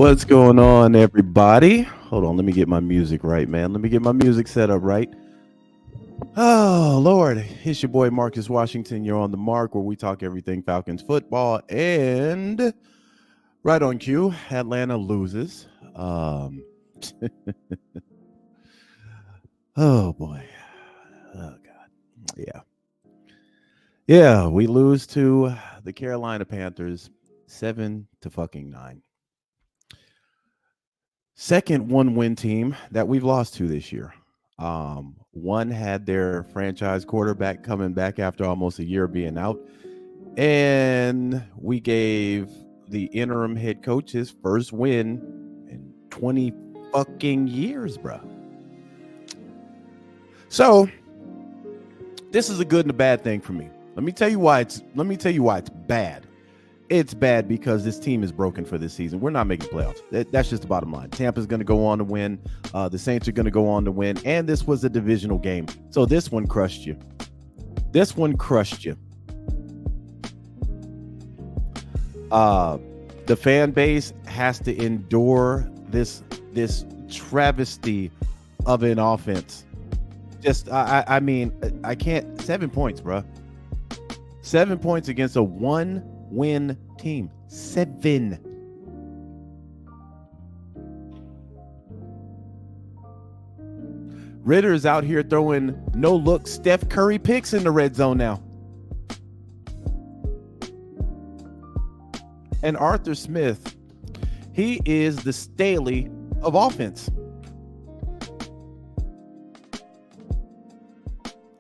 What's going on, everybody? Hold on, let me get my music right, man. Let me get my music set up right. Oh, Lord. It's your boy Marcus Washington. You're on the mark where we talk everything Falcons football. And right on cue, Atlanta loses. Oh, boy. Oh, God. Yeah. Yeah, we lose to the Carolina Panthers 7-9. Second one-win team that we've lost to this year. One had their franchise quarterback coming back after almost a year being out, and we gave the interim head coach his first win in 20 fucking years, bro. So this is a good and a bad thing for me. Let me tell you why it's bad. It's bad because this team is broken for this season. We're not making playoffs. That's just the bottom line. Tampa's going to go on to win. The Saints are going to go on to win. And this was a divisional game. So this one crushed you. This one crushed you. The fan base has to endure this travesty of an offense. I mean, I can't. 7 points, bro. 7 points against a one-win team. 7. Ritter's out here throwing no-look Steph Curry picks in the red zone now. And Arthur Smith, he is the Staley of offense.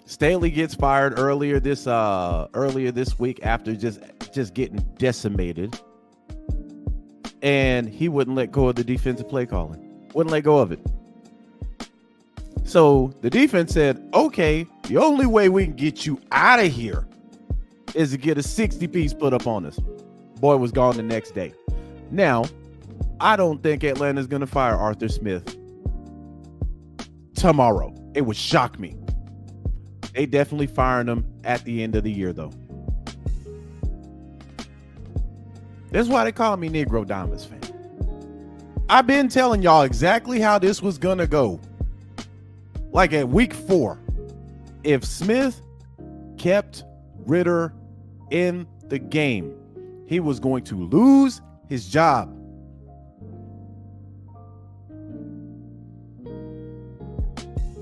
Staley gets fired earlier this week after just getting decimated, and he wouldn't let go of the defensive play calling. Wouldn't let go of it. So the defense said, "Okay, the only way we can get you out of here is to get a 60-piece put up on us." Boy was gone the next day. Now, I don't think Atlanta's going to fire Arthur Smith tomorrow. It would shock me. They definitely firing him at the end of the year, though. That's why they call me Negro Diamonds fan. I've been telling y'all exactly how this was going to go. Like at week 4, if Smith kept Ritter in the game, he was going to lose his job.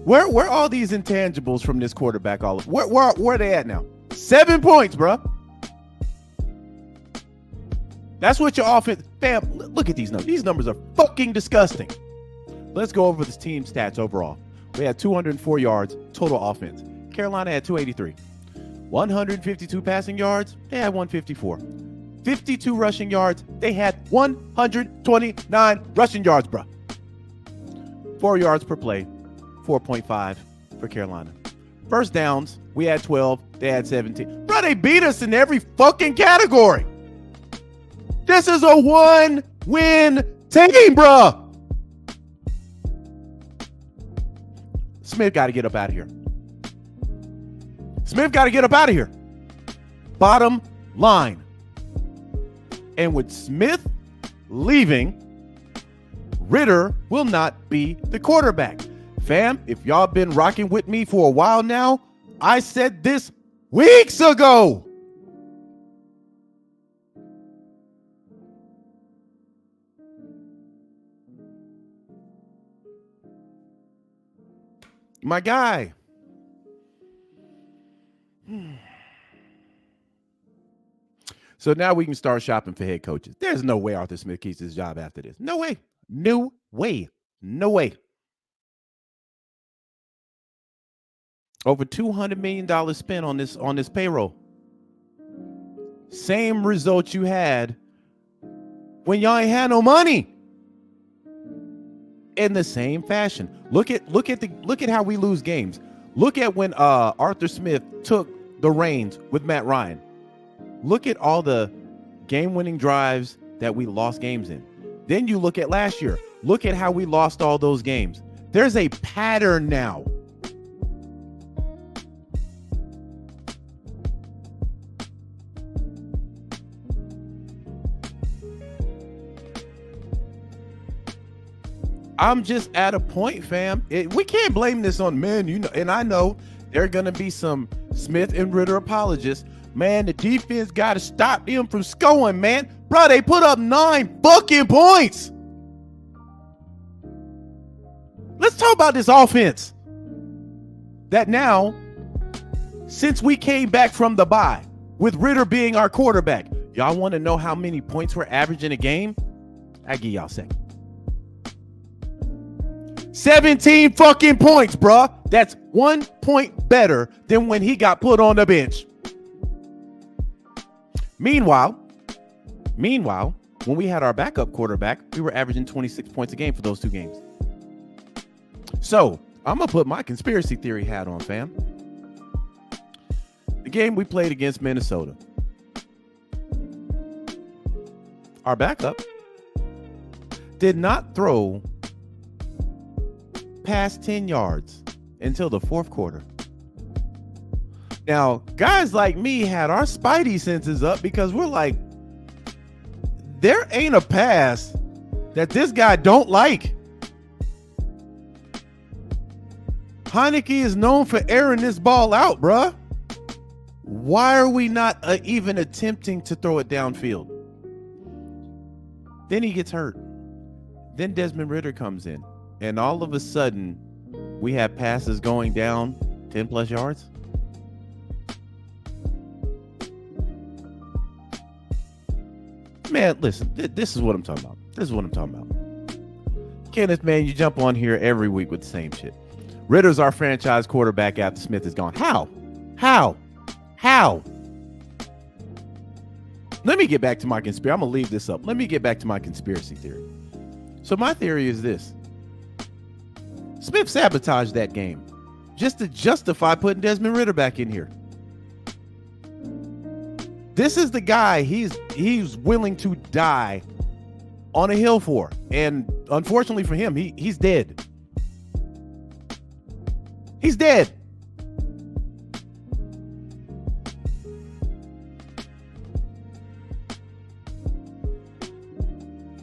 Where are all these intangibles from this quarterback? Where are they at now? 7 points, bro. That's what your offense. Fam, look at these numbers. These numbers are fucking disgusting. Let's go over this team stats overall. We had 204 yards total offense. Carolina had 283. 152 passing yards. They had 154. 52 rushing yards. They had 129 rushing yards, bro. 4 yards per play. 4.5 for Carolina. First downs, we had 12. They had 17. Bro, they beat us in every fucking category. This is a one-win team, bro. Smith got to get up out of here. Smith got to get up out of here. Bottom line. And with Smith leaving, Ritter will not be the quarterback. Fam, if y'all been rocking with me for a while now, I said this weeks ago. My guy. So now we can start shopping for head coaches. There's no way Arthur Smith keeps his job after this. No way. No way. No way. Over $200 million spent on this payroll. Same result you had when y'all ain't had no money. In the same fashion. Look at how we lose games. Look at when Arthur Smith took the reins with Matt Ryan. Look at all the game-winning drives that we lost games in. Then you look at last year. Look at how we lost all those games. There's a pattern now. I'm just at a point, fam. We can't blame this on men, and I know there are going to be some Smith and Ritter apologists. Man, the defense got to stop them from scoring, man. Bro, they put up 9 fucking points. Let's talk about this offense. That now, since we came back from the bye, with Ritter being our quarterback, y'all want to know how many points we're averaging a game? I'll give y'all a second. 17 fucking points, bruh. That's 1 point better than when he got put on the bench. Meanwhile, when we had our backup quarterback, we were averaging 26 points a game for those 2 games. So, I'm going to put my conspiracy theory hat on, fam. The game we played against Minnesota, our backup did not throw past 10 yards until the 4th quarter. Now, guys like me had our spidey senses up because we're like, there ain't a pass that this guy don't like. Heineke is known for airing this ball out, bruh. Why are we not even attempting to throw it downfield? Then he gets hurt. Then Desmond Ritter comes in. And all of a sudden, we have passes going down 10 plus yards. Man, listen, this is what I'm talking about. Kenneth, man, you jump on here every week with the same shit. Ritter's our franchise quarterback after Smith is gone. How? Let me get back to my conspiracy. I'm going to leave this up. Let me get back to my conspiracy theory. So my theory is this. Smith sabotaged that game just to justify putting Desmond Ritter back in here. This is the guy he's willing to die on a hill for. And unfortunately for him, he's dead. He's dead.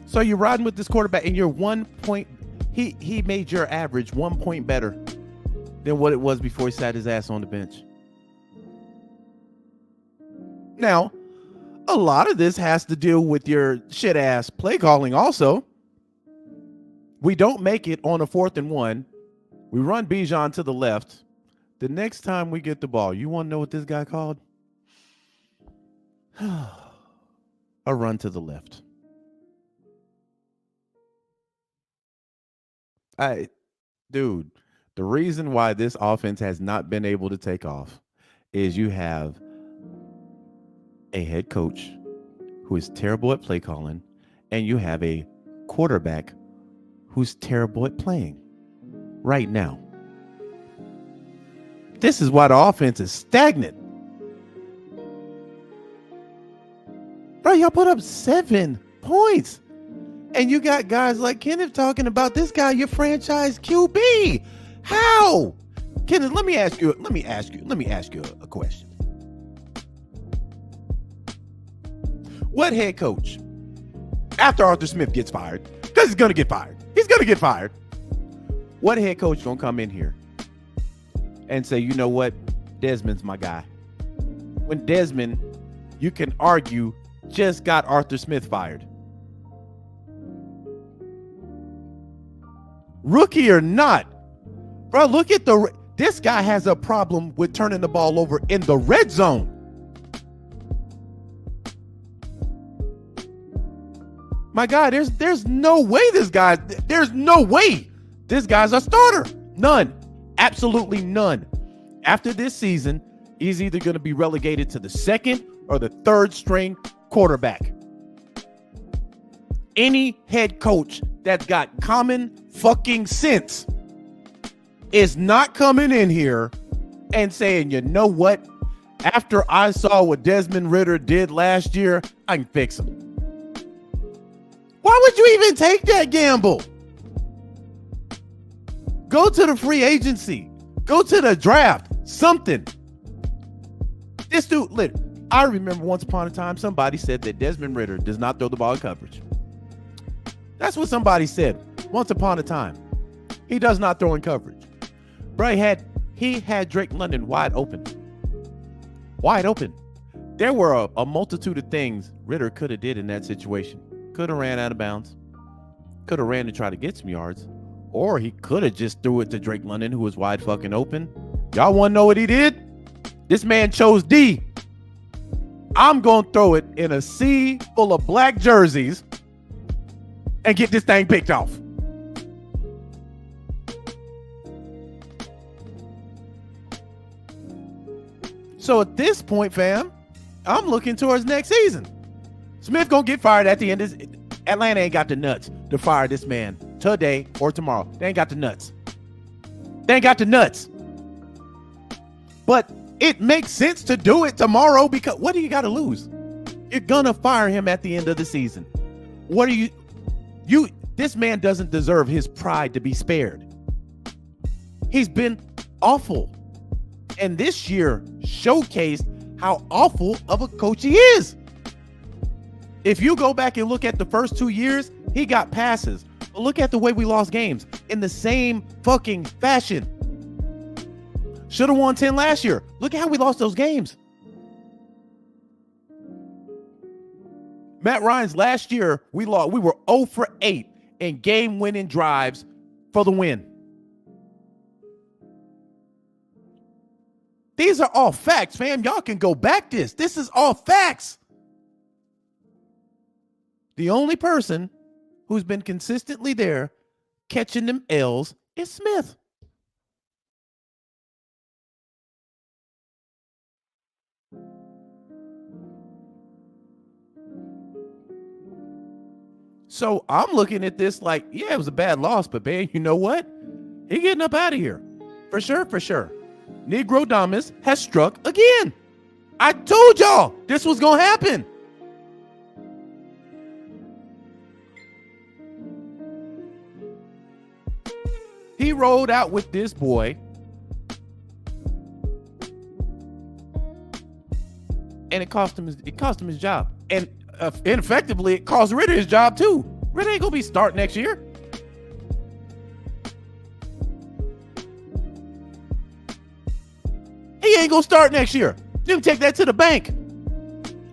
So you're riding with this quarterback and you're 1 point. He made your average 1 point better than what it was before he sat his ass on the bench. Now, a lot of this has to do with your shit ass play calling also. We don't make it on a 4th and 1. We run Bijan to the left. The next time we get the ball, you want to know what this guy called? A run to the left. Dude, the reason why this offense has not been able to take off is you have a head coach who is terrible at play calling, and you have a quarterback who's terrible at playing right now. This is why the offense is stagnant. Bro, y'all put up 7 points. And you got guys like Kenneth talking about this guy, your franchise QB. How? Kenneth, let me ask you a question. What head coach, after Arthur Smith gets fired, because he's going to get fired. He's going to get fired. What head coach going to come in here and say, you know what? Desmond's my guy. When Desmond, you can argue, just got Arthur Smith fired. Rookie or not, bro, look at this guy has a problem with turning the ball over in the red zone. My God, there's no way this guy's a starter. None. Absolutely none. After this season, he's either going to be relegated to the 2nd or the 3rd string quarterback. Any head coach that's got common fucking sense is not coming in here and saying, you know what? After I saw what Desmond Ritter did last year, I can fix him. Why would you even take that gamble? Go to the free agency. Go to the draft. Something. This dude, I remember once upon a time, somebody said that Desmond Ritter does not throw the ball in coverage. That's what somebody said. Once upon a time, he does not throw in coverage. Bro, he had Drake London wide open. Wide open. There were a multitude of things Ridder could have did in that situation. Could have ran out of bounds. Could have ran to try to get some yards. Or he could have just threw it to Drake London, who was wide fucking open. Y'all want to know what he did? This man chose D. I'm going to throw it in a sea full of black jerseys and get this thing picked off. So at this point, fam, I'm looking towards next season. Smith going to get fired at the end of this. Atlanta ain't got the nuts to fire this man today or tomorrow. They ain't got the nuts. They ain't got the nuts. But it makes sense to do it tomorrow because what do you got to lose? You're going to fire him at the end of the season. What are you this man doesn't deserve his pride to be spared. He's been awful. And this year showcased how awful of a coach he is. If you go back and look at the first 2 years, he got passes. But look at the way we lost games in the same fucking fashion. Should have won 10 last year. Look at how we lost those games. Matt Ryan's last year, we were 0 for 8 in game-winning drives for the win. These are all facts, fam. Y'all can go back this. This is all facts. The only person who's been consistently there catching them L's is Smith. So I'm looking at this like, yeah, it was a bad loss, but man, you know what? He getting up out of here. For sure, for sure. Negro Damas has struck again. I told y'all this was going to happen. He rolled out with this boy. And it cost him his job. And effectively, it cost Ridder his job too. Ridder ain't going to be starting next year. He ain't going to start next year. You can take that to the bank.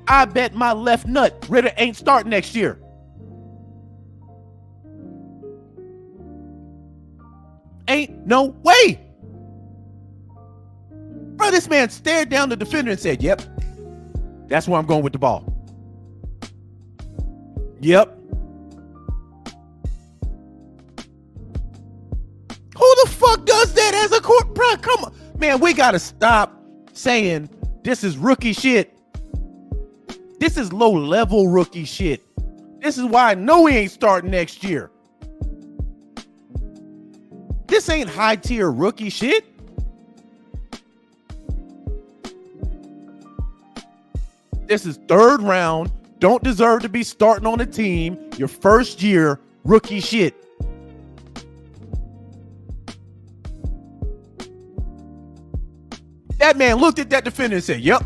I bet my left nut Ridder ain't starting next year. Ain't no way. Bro, this man stared down the defender and said, yep, that's where I'm going with the ball. Yep. Who the fuck does that as a court? Bro, come on. Man, we got to stop saying this is rookie shit. This is low-level rookie shit. This is why I know he ain't starting next year. This ain't high-tier rookie shit. This is third round. Don't deserve to be starting on the team. Your first year rookie shit. That man looked at that defender and said, yep.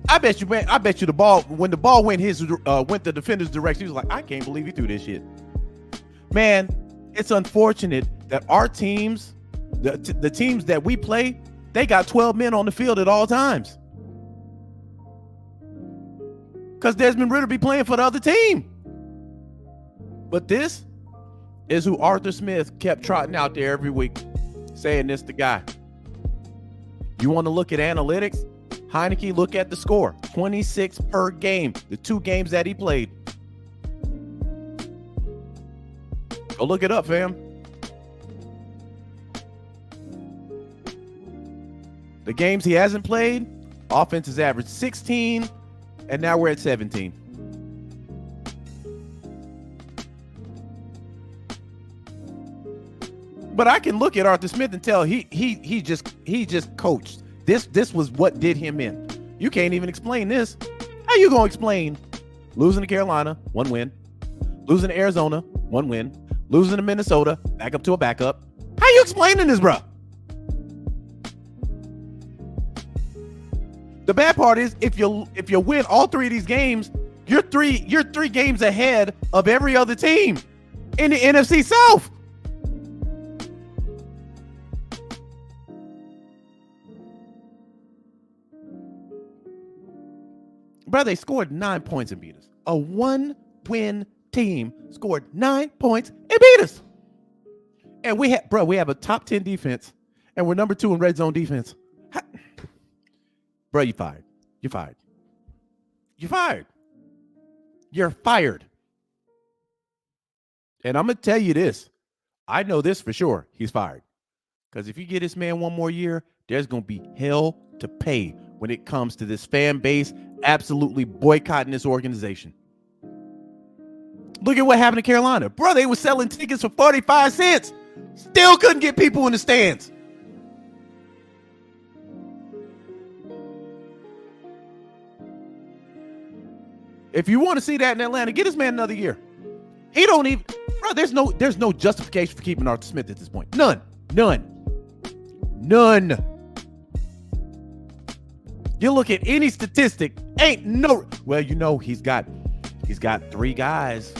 I bet you the ball, when the ball went the defender's direction, he was like, I can't believe he threw this shit. Man, it's unfortunate that our teams, the teams that we play, they got 12 men on the field at all times. Because Desmond Ridder be playing for the other team. But this is who Arthur Smith kept trotting out there every week, saying this the guy. You want to look at analytics? Heineke, look at the score. 26 per game, the 2 games that he played. Go look it up, fam. The games he hasn't played, offense has averaged 16, and now we're at 17. But I can look at Arthur Smith and tell he just coached. This was what did him in. You can't even explain this. How you gonna explain losing to Carolina, 1 win, losing to Arizona, 1 win, losing to Minnesota, back up to a backup? How you explaining this, bro? The bad part is if you win all 3 of these games, You're three games ahead of every other team in the NFC South. Bro, they scored 9 points and beat us. A 1-win team scored 9 points and beat us. And we have a top 10 defense, and we're number 2 in red zone defense. Bro, you fired. You're fired. You're fired. You're fired. And I'm going to tell you this. I know this for sure. He's fired. Because if you get this man one more year, there's going to be hell to pay when it comes to this fan base absolutely boycotting this organization. Look at what happened to Carolina. Bro, they were selling tickets for 45 cents. Still couldn't get people in the stands. If you want to see that in Atlanta, get this man another year. He don't even, bro, there's no justification for keeping Arthur Smith at this point. None. You look at any statistic, ain't no, well, you know, he's got 3 guys.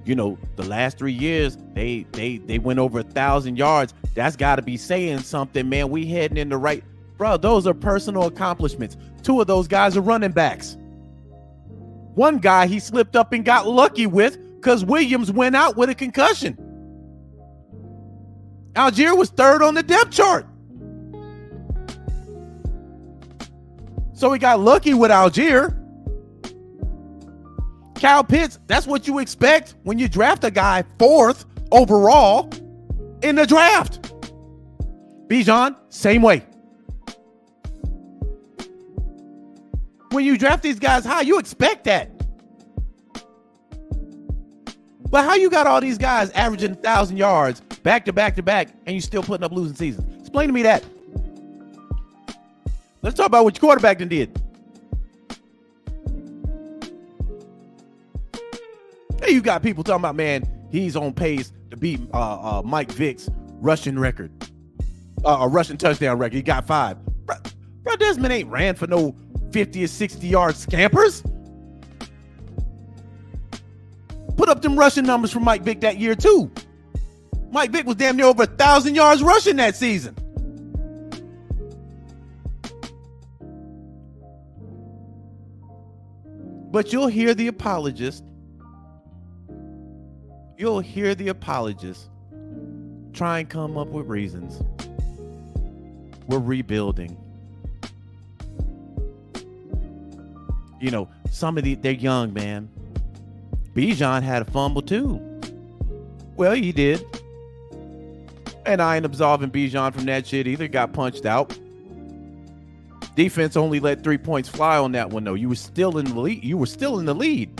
You know, the last 3 years, they went over 1,000 yards. That's got to be saying something, man. We heading in the right, bro, those are personal accomplishments. 2 of those guys are running backs. One guy he slipped up and got lucky with because Williams went out with a concussion. Algier was 3rd on the depth chart. So he got lucky with Algier. Kyle Pitts, that's what you expect when you draft a guy 4th overall in the draft. Bijan, same way. When you draft these guys high, you expect that. But how you got all these guys averaging 1,000 yards back to back to back and you still putting up losing seasons? Explain to me that. Let's talk about what your quarterback done did. Hey, you got people talking about, man, he's on pace to beat Mike Vick's rushing record. A rushing touchdown record. He got 5. Bro, Desmond ain't ran for no 50 or 60-yard scampers. Put up them rushing numbers for Mike Vick that year, too. Mike Vick was damn near over 1,000 yards rushing that season. But you'll hear the apologists. You'll hear the apologists try and come up with reasons. We're rebuilding. You know, some of they're young, man. Bijan had a fumble too. Well, he did. And I ain't absolving Bijan from that shit either. Got punched out. Defense only let 3 points fly on that one, though. You were still in the lead. You were still in the lead.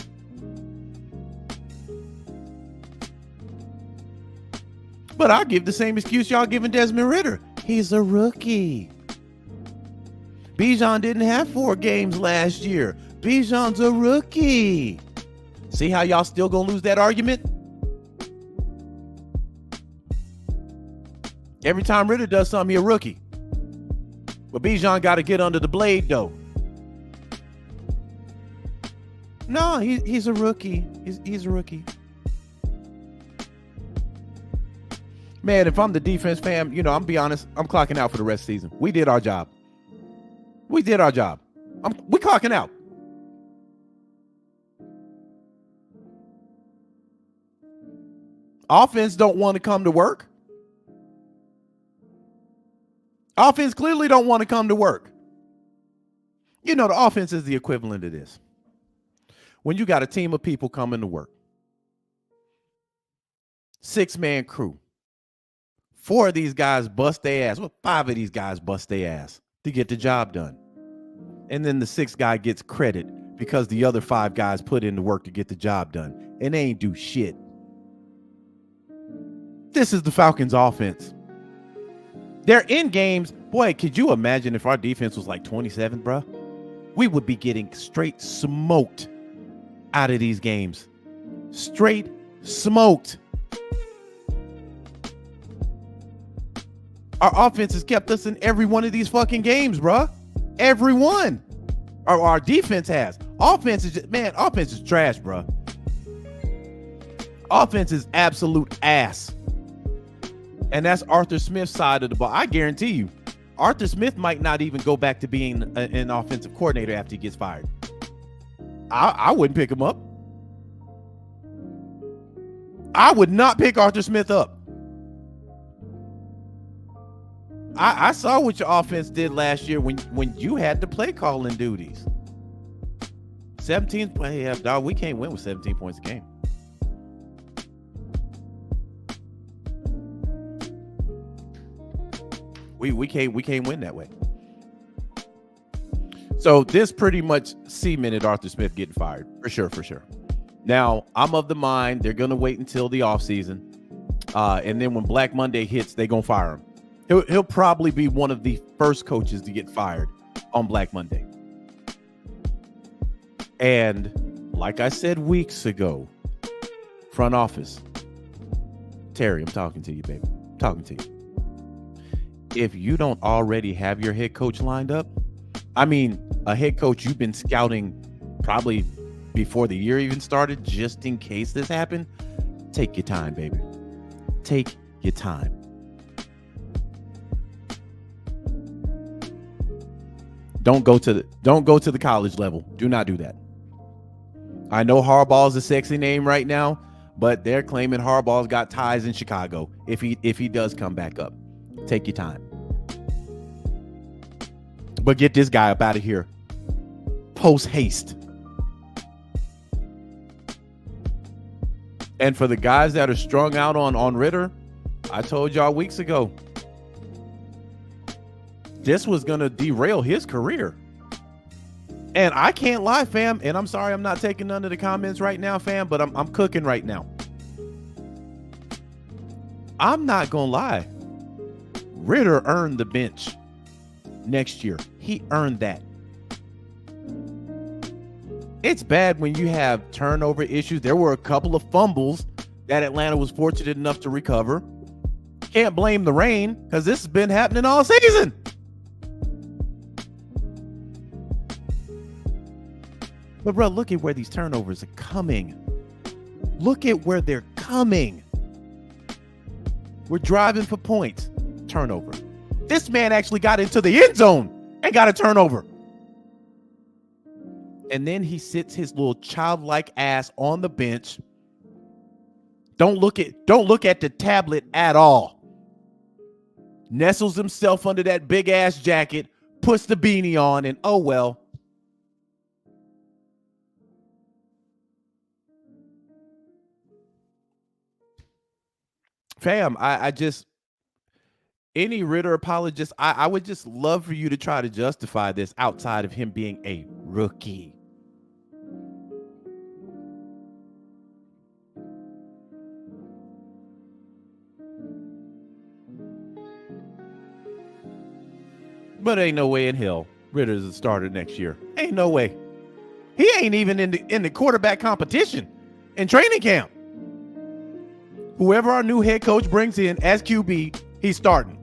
But I'll give the same excuse y'all giving Desmond Ridder. He's a rookie. Bijan didn't have 4 games last year. Bijan's a rookie. See how y'all still gonna lose that argument? Every time Ridder does something, he a rookie. But Bijan got to get under the blade, though. No, he's a rookie. He's a rookie. Man, if I'm the defense fan, you know, I'm be honest, I'm clocking out for the rest of the season. We did our job. We did our job. We clocking out. Offense don't want to come to work. Offense clearly don't want to come to work. You know, the offense is the equivalent of this. When you got a team of people coming to work, 6-man crew, 4 of these guys bust their ass. Well, 5 of these guys bust their ass to get the job done. And then the 6th guy gets credit because the other 5 guys put in the work to get the job done. And they ain't do shit. This is the Falcons offense. They're in games. Boy, could you imagine if our defense was like 27th, bro? We would be getting straight smoked out of these games. Straight smoked. Our offense has kept us in every one of these fucking games, bro. Every one. Our defense has. Offense is just, man, offense is trash, bro. Offense is absolute ass. And that's Arthur Smith's side of the ball. I guarantee you, Arthur Smith might not even go back to being an offensive coordinator after he gets fired. I wouldn't pick him up. I would not pick Arthur Smith up. I saw what your offense did last year when you had the play calling duties. 17 play, yeah, dog, we can't win with 17 points a game. We can't win that way. So this pretty much cemented Arthur Smith getting fired for sure. Now I'm of the mind they're gonna wait until the offseason, and then when Black Monday hits, they're gonna fire him. He'll probably be one of the first coaches to get fired on Black Monday. And like I said weeks ago, front office, Terry, I'm talking to you, baby. I'm talking to you. If you don't already have your head coach lined up, I mean, a head coach you've been scouting probably before the year even started, just in case this happened, take your time, baby. Take your time. Don't go to the college level. Do not do that. I know Harbaugh's a sexy name right now, but they're claiming Harbaugh's got ties in Chicago if he does come back up. Take your time. But get this guy up out of here. Post haste. And for the guys that are strung out on Ritter, I told y'all weeks ago, this was going to derail his career. And I can't lie, fam. And I'm sorry I'm not taking none of the comments right now, fam, but I'm cooking right now. I'm not going to lie. Ritter earned the bench next year. He earned that. It's bad when you have turnover issues. There were a couple of fumbles that Atlanta was fortunate enough to recover. Can't blame the rain because this has been happening all season. But bro, look at where these turnovers are coming. Look at where they're coming. We're driving for points. Turnover. This man actually got into the end zone and got a turnover. And then he sits his little childlike ass on the bench. Don't look at the tablet at all. Nestles himself under that big ass jacket, puts the beanie on, and oh well. Fam, I just, any Ritter apologist, I would just love for you to try to justify this outside of him being a rookie. But ain't no way in hell Ritter's a starter next year. Ain't no way. He ain't even in the quarterback competition in training camp. Whoever our new head coach brings in as QB, he's starting.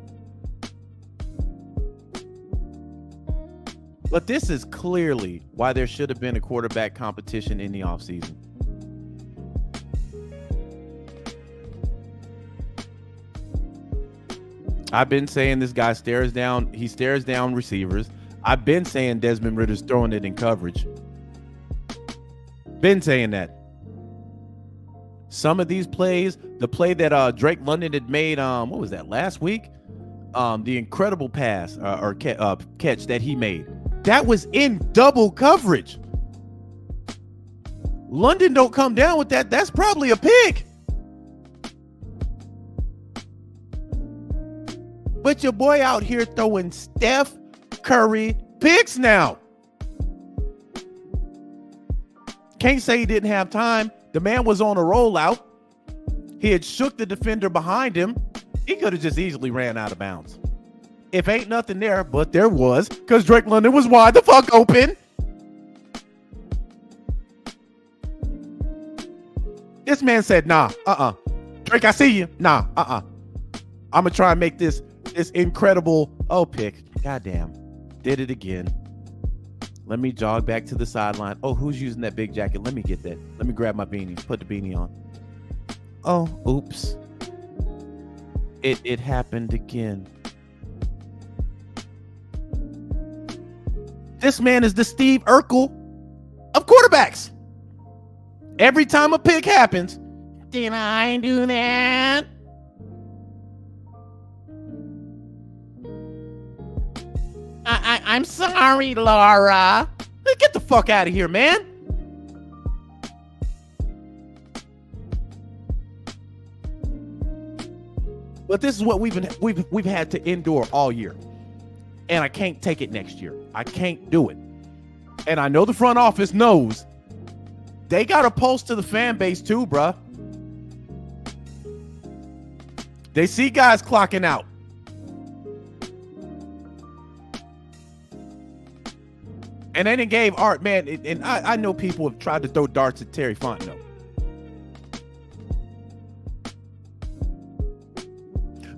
But this is clearly why there should have been a quarterback competition in the offseason. I've been saying this guy stares down receivers. I've been saying Desmond Ritter's throwing it in coverage. Been saying that. Some of these plays, the play that Drake London had made, what was that, last week? The incredible pass or catch that he made. That was in double coverage. London don't come down with that. That's probably a pick. But your boy out here throwing Steph Curry picks now. Can't say he didn't have time. The man was on a rollout. He had shook the defender behind him. He could have just easily ran out of bounds. If ain't nothing there, but there was, because Drake London was wide the fuck open. This man said, nah, Drake, I see you. Nah, I'm going to try and make this incredible pick. Goddamn. Did it again. Let me jog back to the sideline. Oh, who's using that big jacket? Let me get that. Let me grab my beanie. Put the beanie on. Oh, oops. It happened again. This man is the Steve Urkel of quarterbacks. Every time a pick happens, did I do that? I'm sorry, Laura. Get the fuck out of here, man. But this is what we've had to endure all year. And I can't take it next year. I can't do it. And I know the front office knows they got a pulse to the fan base too, bruh. They see guys clocking out. And they didn't gave Art, man, and I know people have tried to throw darts at Terry Fontenot.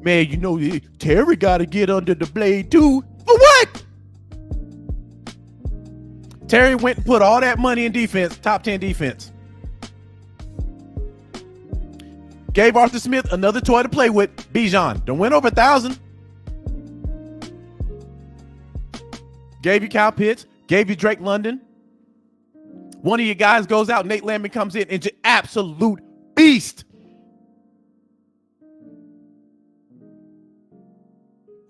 Man, you know, Terry got to get under the blade too. For what? Terry went and put all that money in defense, top 10 defense. Gave Arthur Smith another toy to play with, Bijan. Don't win over 1,000. Gave you Kyle Pitts. Gave you Drake London. One of your guys goes out. Nate Landman comes in and just absolute beast.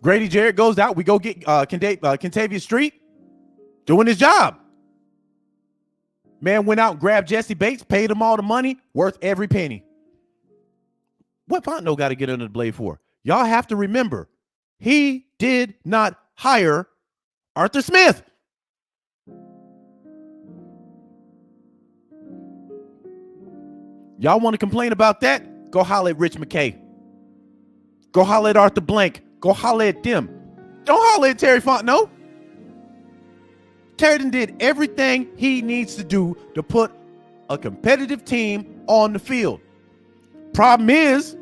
Grady Jarrett goes out. We go get Kentavious Street doing his job. Man went out and grabbed Jesse Bates, paid him all the money, worth every penny. What Fontenot got to get under the blade for? Y'all have to remember, he did not hire Arthur Smith. Y'all want to complain about that? Go holler at Rich McKay. Go holler at Arthur Blank. Go holler at them. Don't holler at Terry Fontenot. Terry did everything he needs to do to put a competitive team on the field. Problem is,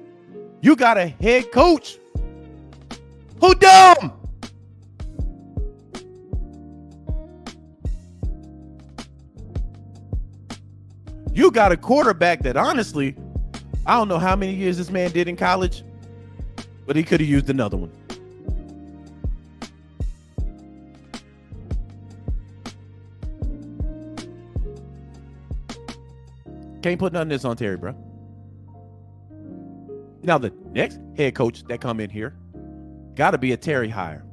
you got a head coach who dumb. You got a quarterback that honestly, I don't know how many years this man did in college, but he could have used another one. Can't put none of this on Terry, bro. Now the next head coach that come in here got to be a Terry hire.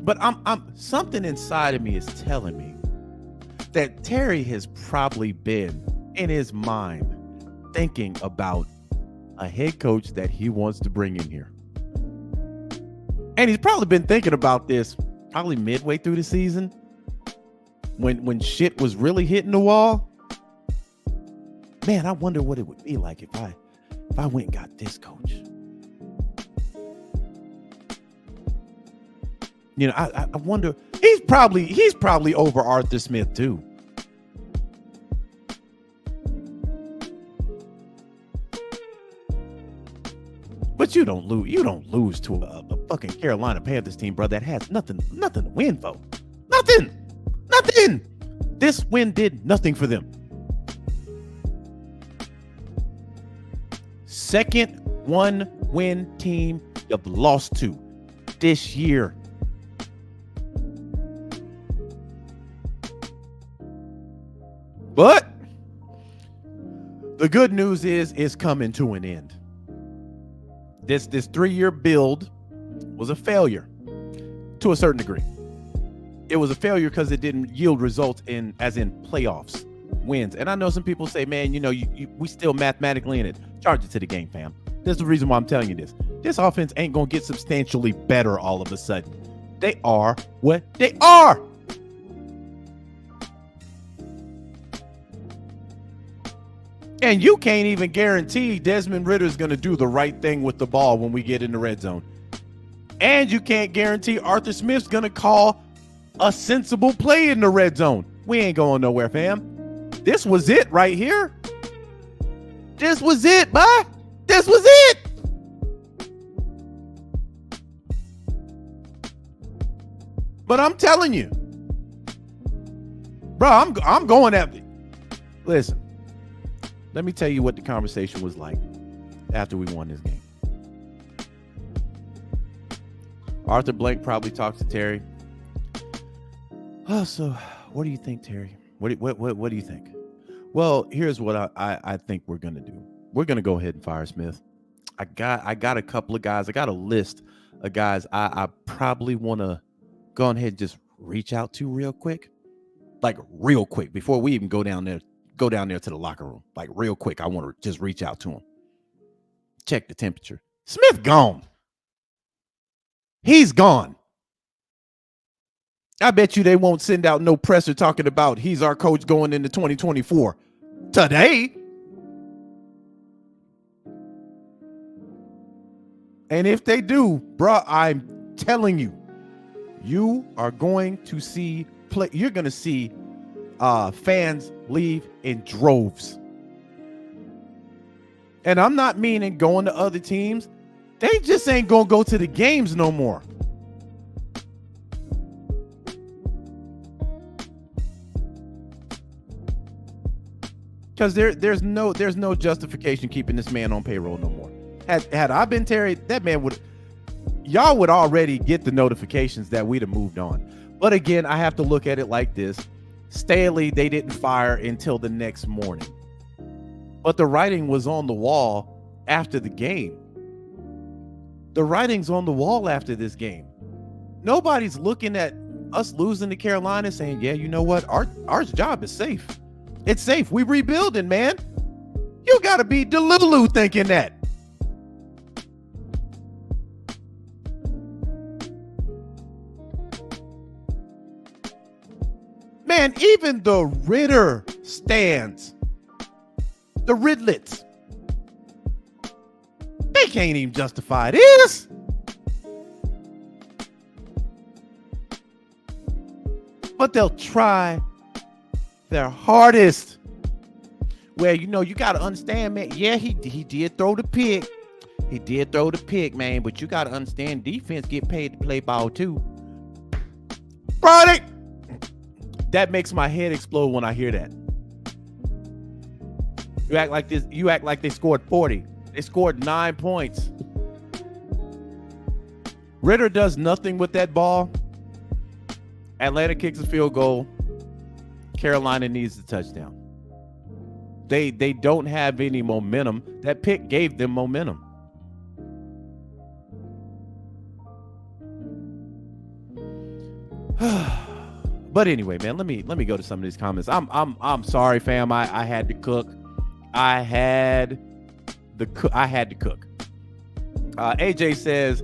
But I'm something inside of me is telling me that Terry has probably been in his mind thinking about a head coach that he wants to bring in here. And he's probably been thinking about this probably midway through the season when shit was really hitting the wall. Man, I wonder what it would be like if I went and got this coach. You know, I wonder, he's probably over Arthur Smith too. But you don't lose to a fucking Carolina Panthers team, bro, that has nothing to win for. Nothing. This win did nothing for them. Second 1-win team you've lost to this year. But the good news is it's coming to an end. This 3-year build was a failure to a certain degree. It was a failure because it didn't yield results as in playoffs, wins. And I know some people say, man, you know, we still mathematically in it. Charge it to the game, fam. This is the reason why I'm telling you this. This offense ain't going to get substantially better all of a sudden. They are what they are. And you can't even guarantee Desmond Ridder is going to do the right thing with the ball when we get in the red zone. And you can't guarantee Arthur Smith's going to call a sensible play in the red zone. We ain't going nowhere, fam. This was it right here. This was it, bye. This was it. But I'm telling you, Bro, I'm going at it. Listen, let me tell you what the conversation was like after we won this game. Arthur Blank probably talks to Terry. Oh, so what do you think, Terry? What do you think? Well, here's what I think we're gonna do. We're gonna go ahead and fire Smith. I got a couple of guys. I got a list of guys I probably want to go ahead and just reach out to real quick. Like real quick before we even go down there to the locker room. Like real quick, I want to just reach out to him. Check the temperature. Smith gone. He's gone. I bet you they won't send out no presser talking about he's our coach going into 2024 today. And if they do, bro, I'm telling you, you are going to see play. You're going to see fans leave in droves. And I'm not meaning going to other teams. They just ain't going to go to the games no more. Because there's no justification keeping this man on payroll no more. Had I been Terry, that man y'all would already get the notifications that we'd have moved on. But again, I have to look at it like this. Staley, they didn't fire until the next morning. But the writing was on the wall after the game. The writing's on the wall after this game. Nobody's looking at us losing to Carolina saying, yeah, you know what? Our job is safe. It's safe. We rebuilding, man. You got to be Delulu thinking that. Man, even the Ritter stands, the Ridlets, they can't even justify this. But they'll try their hardest. Well, you know, you got to understand, man. Yeah, he did throw the pick. He did throw the pick, man. But you got to understand, defense get paid to play ball too. Friday. That makes my head explode when I hear that. You act like this. You act like they scored 40. They scored 9 points. Ritter does nothing with that ball. Atlanta kicks a field goal. Carolina needs the touchdown. They don't have any momentum. That pick gave them momentum. But anyway, man, let me go to some of these comments. I'm sorry, fam. I had to cook. I had to cook. AJ says,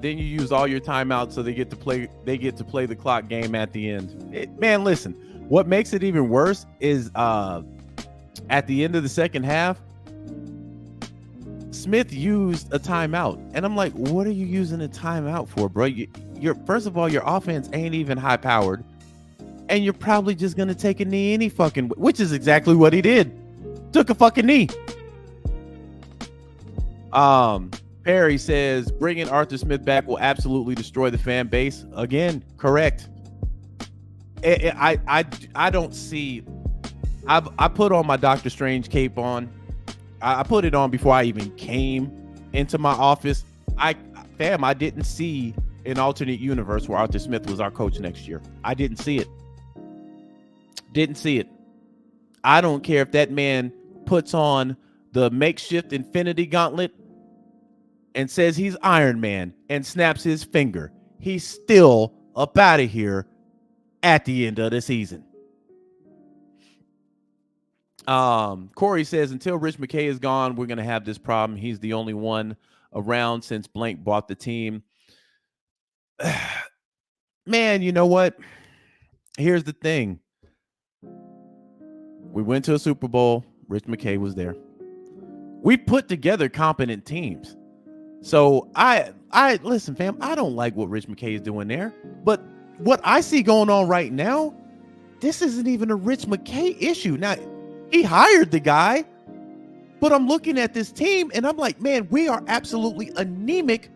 then you use all your timeouts so they get to play the clock game at the end. Man, listen, what makes it even worse is at the end of the second half, Smith used a timeout. And I'm like, what are you using a timeout for, bro? You're first of all, your offense ain't even high powered. And you're probably just going to take a knee any fucking, which is exactly what he did. Took a fucking knee. Perry says, bringing Arthur Smith back will absolutely destroy the fan base. Again, correct. I don't see, I put on my Doctor Strange cape on. I put it on before I even came into my office. I didn't see an alternate universe where Arthur Smith was our coach next year. I didn't see it. Didn't see it. I don't care if that man puts on the makeshift Infinity Gauntlet and says he's Iron Man and snaps his finger. He's still up out of here at the end of the season. Corey says, until Rich McKay is gone, we're going to have this problem. He's the only one around since Blank bought the team. Man, you know what? Here's the thing. We went to a Super Bowl. Rich McKay was there. We put together competent teams. So I listen, fam, I don't like what Rich McKay is doing there. But what I see going on right now, this isn't even a Rich McKay issue. Now, he hired the guy, but I'm looking at this team and I'm like, man, we are absolutely anemic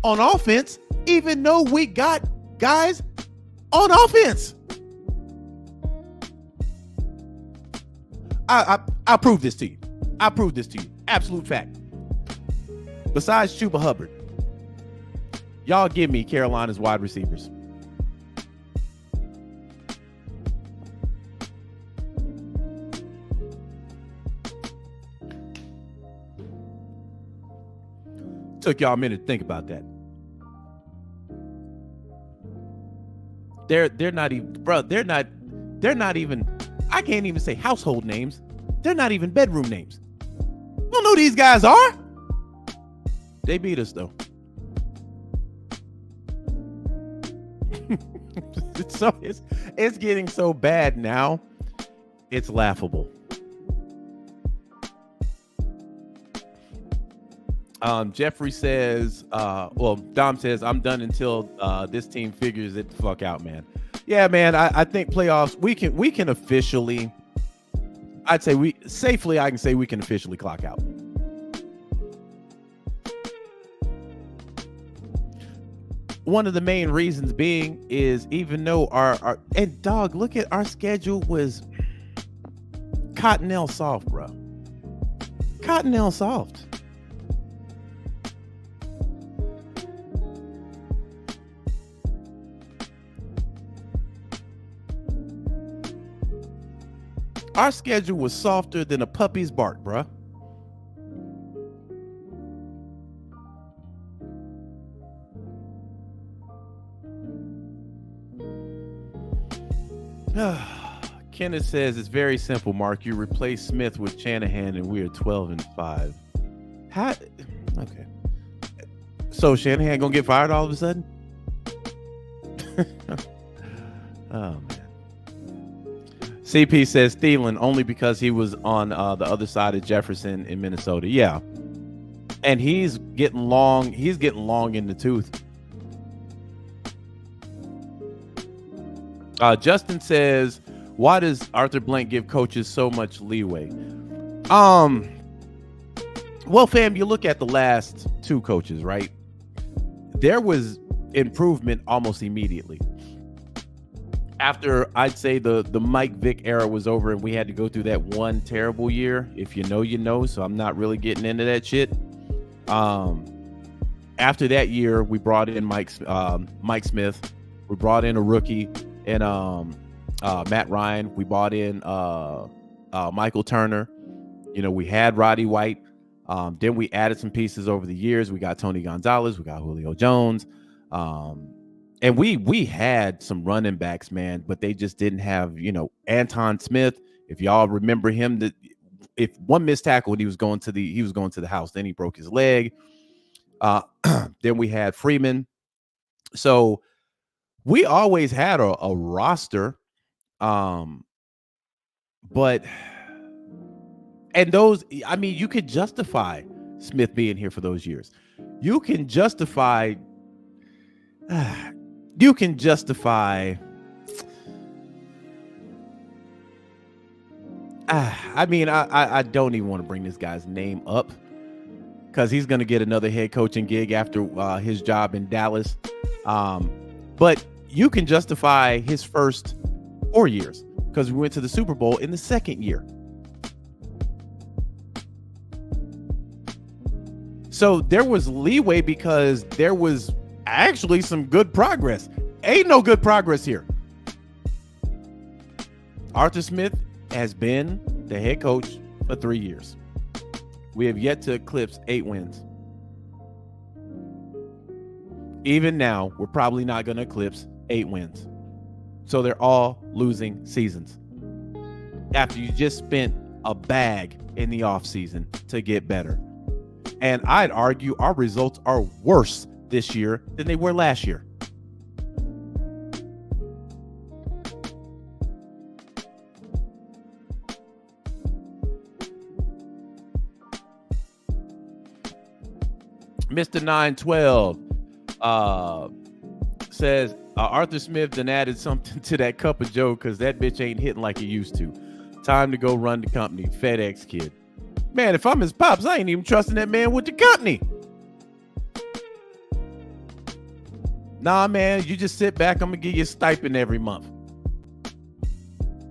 on offense, even though we got guys on offense. I'll prove this to you. I'll prove this to you. Absolute fact. Besides Chuba Hubbard, y'all give me Carolina's wide receivers. Took y'all a minute to think about that. They're not even, bro. They're not even. I can't even say household names. They're not even bedroom names. You don't know who these guys are. They beat us though. It's getting so bad now. It's laughable. Jeffrey says, Dom says, I'm done until this team figures it the fuck out, man. Yeah, man, I think playoffs, we can officially, I can say we can officially clock out. One of the main reasons being is even though and dog, look at our schedule was Cottonelle soft, bro. Cottonelle soft. Our schedule was softer than a puppy's bark, bruh. Kenneth says it's very simple, Mark. You replace Smith with Shanahan and we are 12-5. How? Okay. So Shanahan gonna get fired all of a sudden? Oh, man. CP says Thielen only because he was on the other side of Jefferson in Minnesota. Yeah. And he's getting long in the tooth. Justin says, why does Arthur Blank give coaches so much leeway? Well, fam, you look at the last two coaches, right? There was improvement almost immediately. After I'd say the Mike Vick era was over and we had to go through that one terrible year. If you know, you know. So I'm not really getting into that shit. After that year, we brought in Mike Smith. We brought in a rookie and Matt Ryan. We brought in Michael Turner. You know, we had Roddy White. Then we added some pieces over the years. We got Tony Gonzalez. We got Julio Jones. And we had some running backs, man, but they just didn't have, you know, Anton Smith. If y'all remember him, if one missed tackle and he was going to the house, then he broke his leg. Then we had Freeman. So we always had a roster. But and those, I mean, you could justify Smith being here for those years. You can justify I mean, I don't even want to bring this guy's name up because he's going to get another head coaching gig after his job in Dallas. But you can justify his first 4 years because we went to the Super Bowl in the second year. So there was leeway because there was actually some good progress. Ain't no good progress here. Arthur Smith has been the head coach for 3 years. We have yet to eclipse 8 wins. Even now, we're probably not going to eclipse 8 wins. So they're all losing seasons. After you just spent a bag in the offseason to get better. And I'd argue our results are worse this year than they were last year. Mr. 912 says Arthur Smith done added something to that cup of Joe because that bitch ain't hitting like he used to. Time to go run the company. FedEx kid. Man, if I'm his pops, I ain't even trusting that man with the company. Nah, man, you just sit back. I'm going to give you a stipend every month.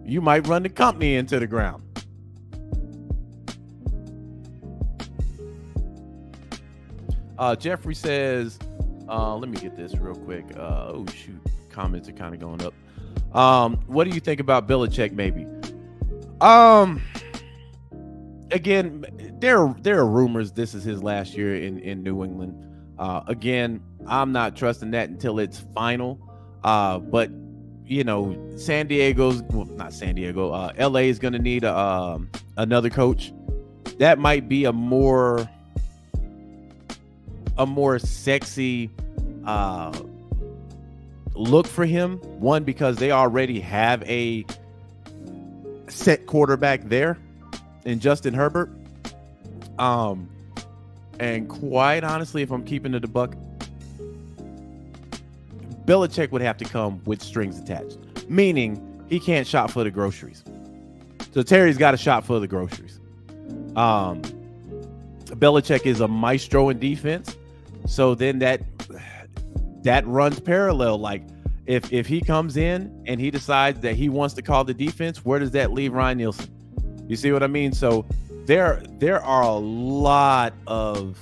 You might run the company into the ground. Jeffrey says, let me get this real quick. Oh shoot, comments are kind of going up. What do you think about Belichick? Maybe. Um, again, there are rumors this is his last year in New England. Again, I'm not trusting that until it's final. But San Diego's, well, not San Diego. LA is going to need another coach. That might be a more sexy look for him. One, because they already have a set quarterback there in Justin Herbert. And quite honestly, if I'm keeping it a buck, Belichick would have to come with strings attached, meaning he can't shop for the groceries. So Terry's got a shop for the groceries. Belichick is a maestro in defense, so then that runs parallel. Like if he comes in and he decides that he wants to call the defense, where does that leave Ryan Nielsen? You see what I mean? So there are a lot of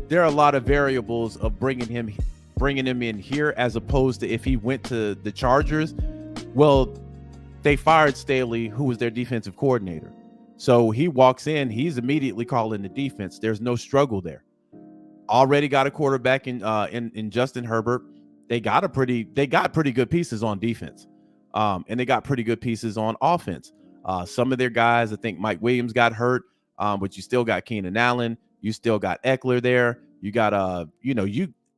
variables of bringing him in here, as opposed to if he went to the Chargers. Well, they fired Staley, who was their defensive coordinator. So he walks in, he's immediately calling the defense. There's no struggle there. Already got a quarterback in Justin Herbert. They got pretty good pieces on defense. And they got pretty good pieces on offense. Some of their guys, I think Mike Williams got hurt, but you still got Keenan Allen. You still got Eckler there. You got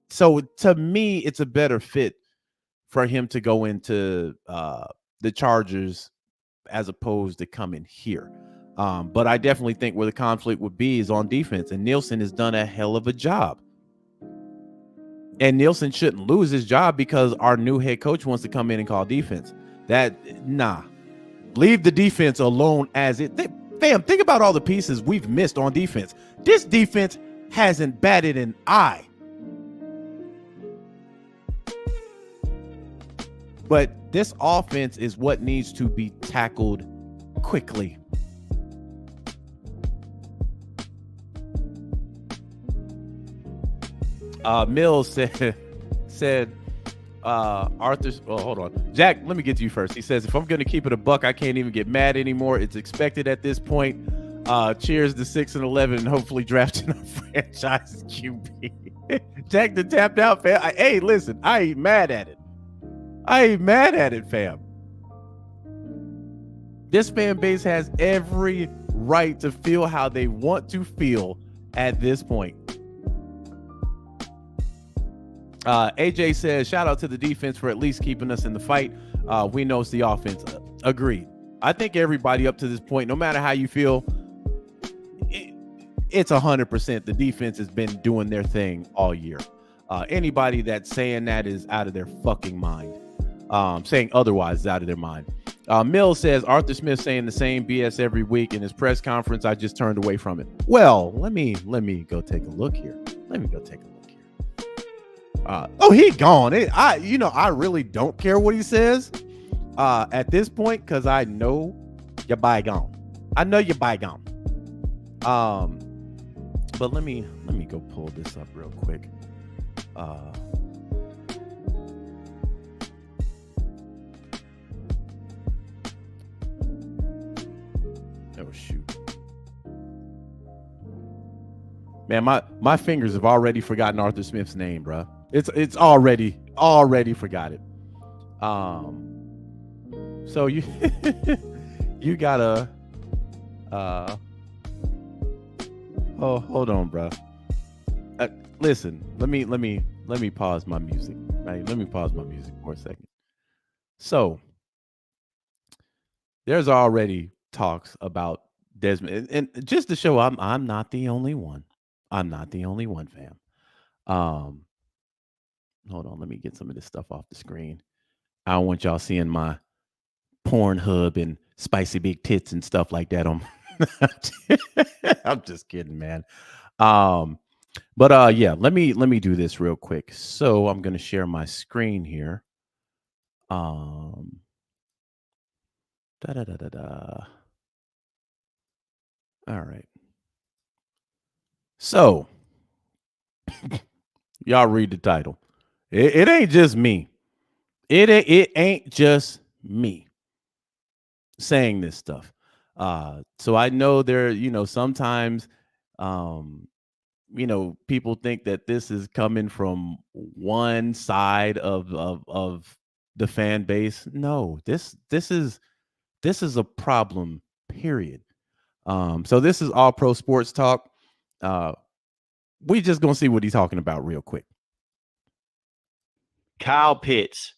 so to me, it's a better fit for him to go into the Chargers as opposed to coming here. But I definitely think where the conflict would be is on defense, and Nielsen has done a hell of a job. And Nielsen shouldn't lose his job because our new head coach wants to come in and call defense. Leave the defense alone as it. Fam, think about all the pieces we've missed on defense. This defense hasn't batted an eye. But this offense is what needs to be tackled quickly. Mills said Arthur's. Well, hold on, Jack. Let me get to you first. He says, if I'm going to keep it a buck, I can't even get mad anymore. It's expected at this point. Cheers to 6-11 and hopefully drafting a franchise QB. Jack the tapped out, fam. Hey, listen, I ain't mad at it, fam. This fan base has every right to feel how they want to feel at this point. AJ says, shout out to the defense for at least keeping us in the fight. We know it's the offense. Agreed. I think everybody up to this point, no matter how you feel, it's 100%. The defense has been doing their thing all year. Anybody that's saying that is out of their fucking mind. Saying otherwise is out of their mind. Mills says, Arthur Smith saying the same BS every week in his press conference. I just turned away from it. Well, let me go take a look here. He gone. I really don't care what he says at this point, because I know you're bygone. But let me go pull this up real quick. Oh shoot, man, my fingers have already forgotten Arthur Smith's name, bro. It's already forgot it. So you you gotta hold on, bro. Listen, let me pause my music. Right? Let me pause my music for a second. So there's already talks about Desmond, and just to show I'm not the only one. I'm not the only one, fam. Hold on, let me get some of this stuff off the screen. I don't want y'all seeing my Pornhub and spicy big tits and stuff like that on. I'm just kidding, man. But yeah, let me do this real quick. So I'm gonna share my screen here. Da da da da da. All right. So Y'all read the title. It ain't just me. It ain't just me saying this stuff. So I know there, sometimes, um, people think that this is coming from one side of the fan base. No, this is a problem. Period. So this is All Pro Sports Talk. Uh, we just gonna see what he's talking about real quick. Kyle Pitts,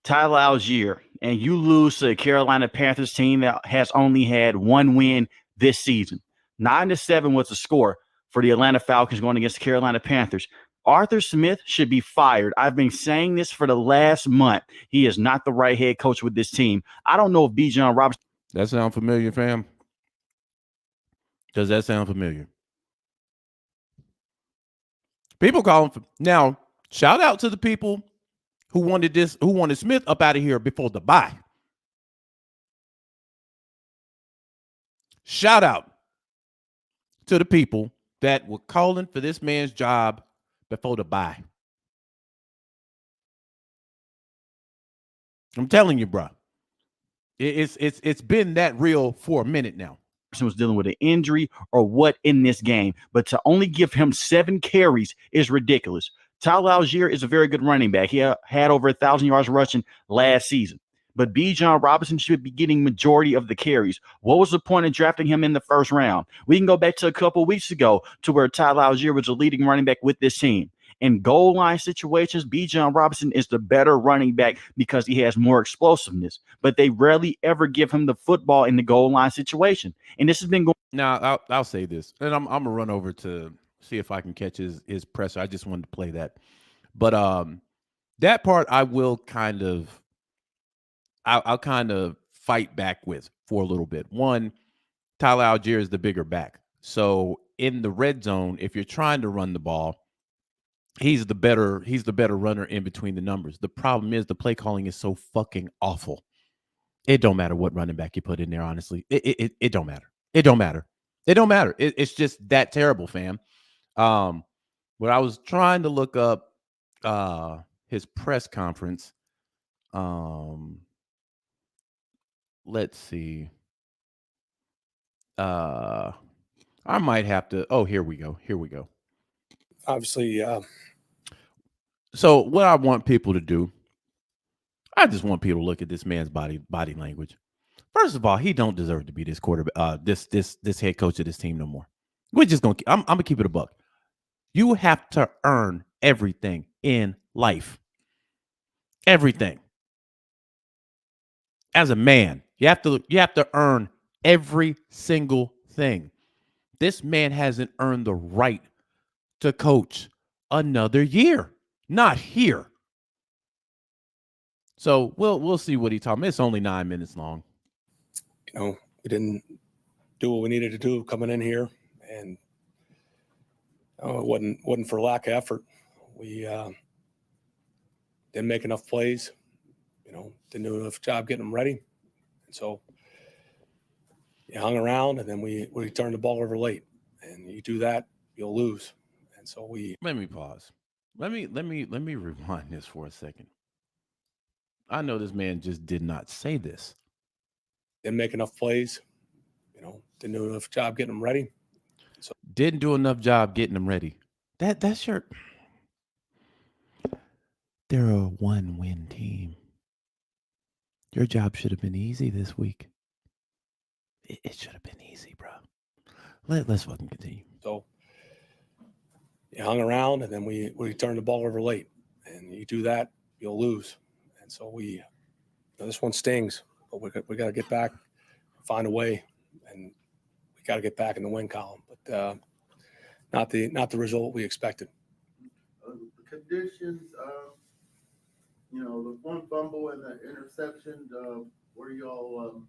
Tyler Algier, and you lose to a Carolina Panthers team that has only had one win this season. 9-7 was the score for the Atlanta Falcons going against the Carolina Panthers. Arthur Smith should be fired. I've been saying this for the last month. He is not the right head coach with this team. I don't know if Bijan Robinson. That sound familiar, fam? Does that sound familiar? People call him now. Shout out to the people who wanted Smith up out of here before the bye. Shout out to the people that were calling for this man's job before the bye. I'm telling you, bro. It's been that real for a minute now. Was dealing with an injury or what in this game, but to only give him 7 carries is ridiculous. Tyler Algier is a very good running back. He had over 1,000 yards rushing last season. But Bijan Robinson should be getting majority of the carries. What was the point of drafting him in the first round? We can go back to a couple of weeks ago to where Tyler Algier was a leading running back with this team. In goal line situations, Bijan Robinson is the better running back because he has more explosiveness. But they rarely ever give him the football in the goal line situation. And this has been going. Now, I'll say this, and I'm gonna run over to see if I can catch his presser. I just wanted to play that, but that part I will kind of, I'll kind of fight back with for a little bit. One, Tyler Algier is the bigger back, so in the red zone, if you're trying to run the ball, he's the better runner in between the numbers. The problem is the play calling is so fucking awful. It don't matter what running back you put in there, honestly. It don't matter. It don't matter. It don't matter. It's just that terrible, fam. But I was trying to look up his press conference. Let's see. I might have to. Oh, here we go. Obviously, So what I want people to do, I just want people to look at this man's body language. First of all, he don't deserve to be this quarterback, this head coach of this team no more. We're just gonna. I'm gonna keep it a buck. You have to earn everything in life. Everything. As a man, you have to earn every single thing. This man hasn't earned the right to coach another year. Not here. So we'll see what he taught me. It's only 9 minutes long. we didn't do what we needed to do coming in here, and it wasn't for lack of effort. We didn't make enough plays. Didn't do enough job getting them ready, and so you hung around, and then we turned the ball over late. And you do that, you'll lose. And so Let me pause. Let me rewind this for a second. I know this man just did not say this. didn't make enough plays. Didn't do enough job getting them ready. So didn't do enough job getting them ready. That's your. They're a 1-win team. Your job should have been easy this week. It should have been easy, bro. Let's fucking continue. So you hung around, and then we turned the ball over late. And you do that, you'll lose. And so this one stings, but we got to get back, find a way, and we got to get back in the win column. But not the result we expected. The conditions, the one fumble and the interception, were y'all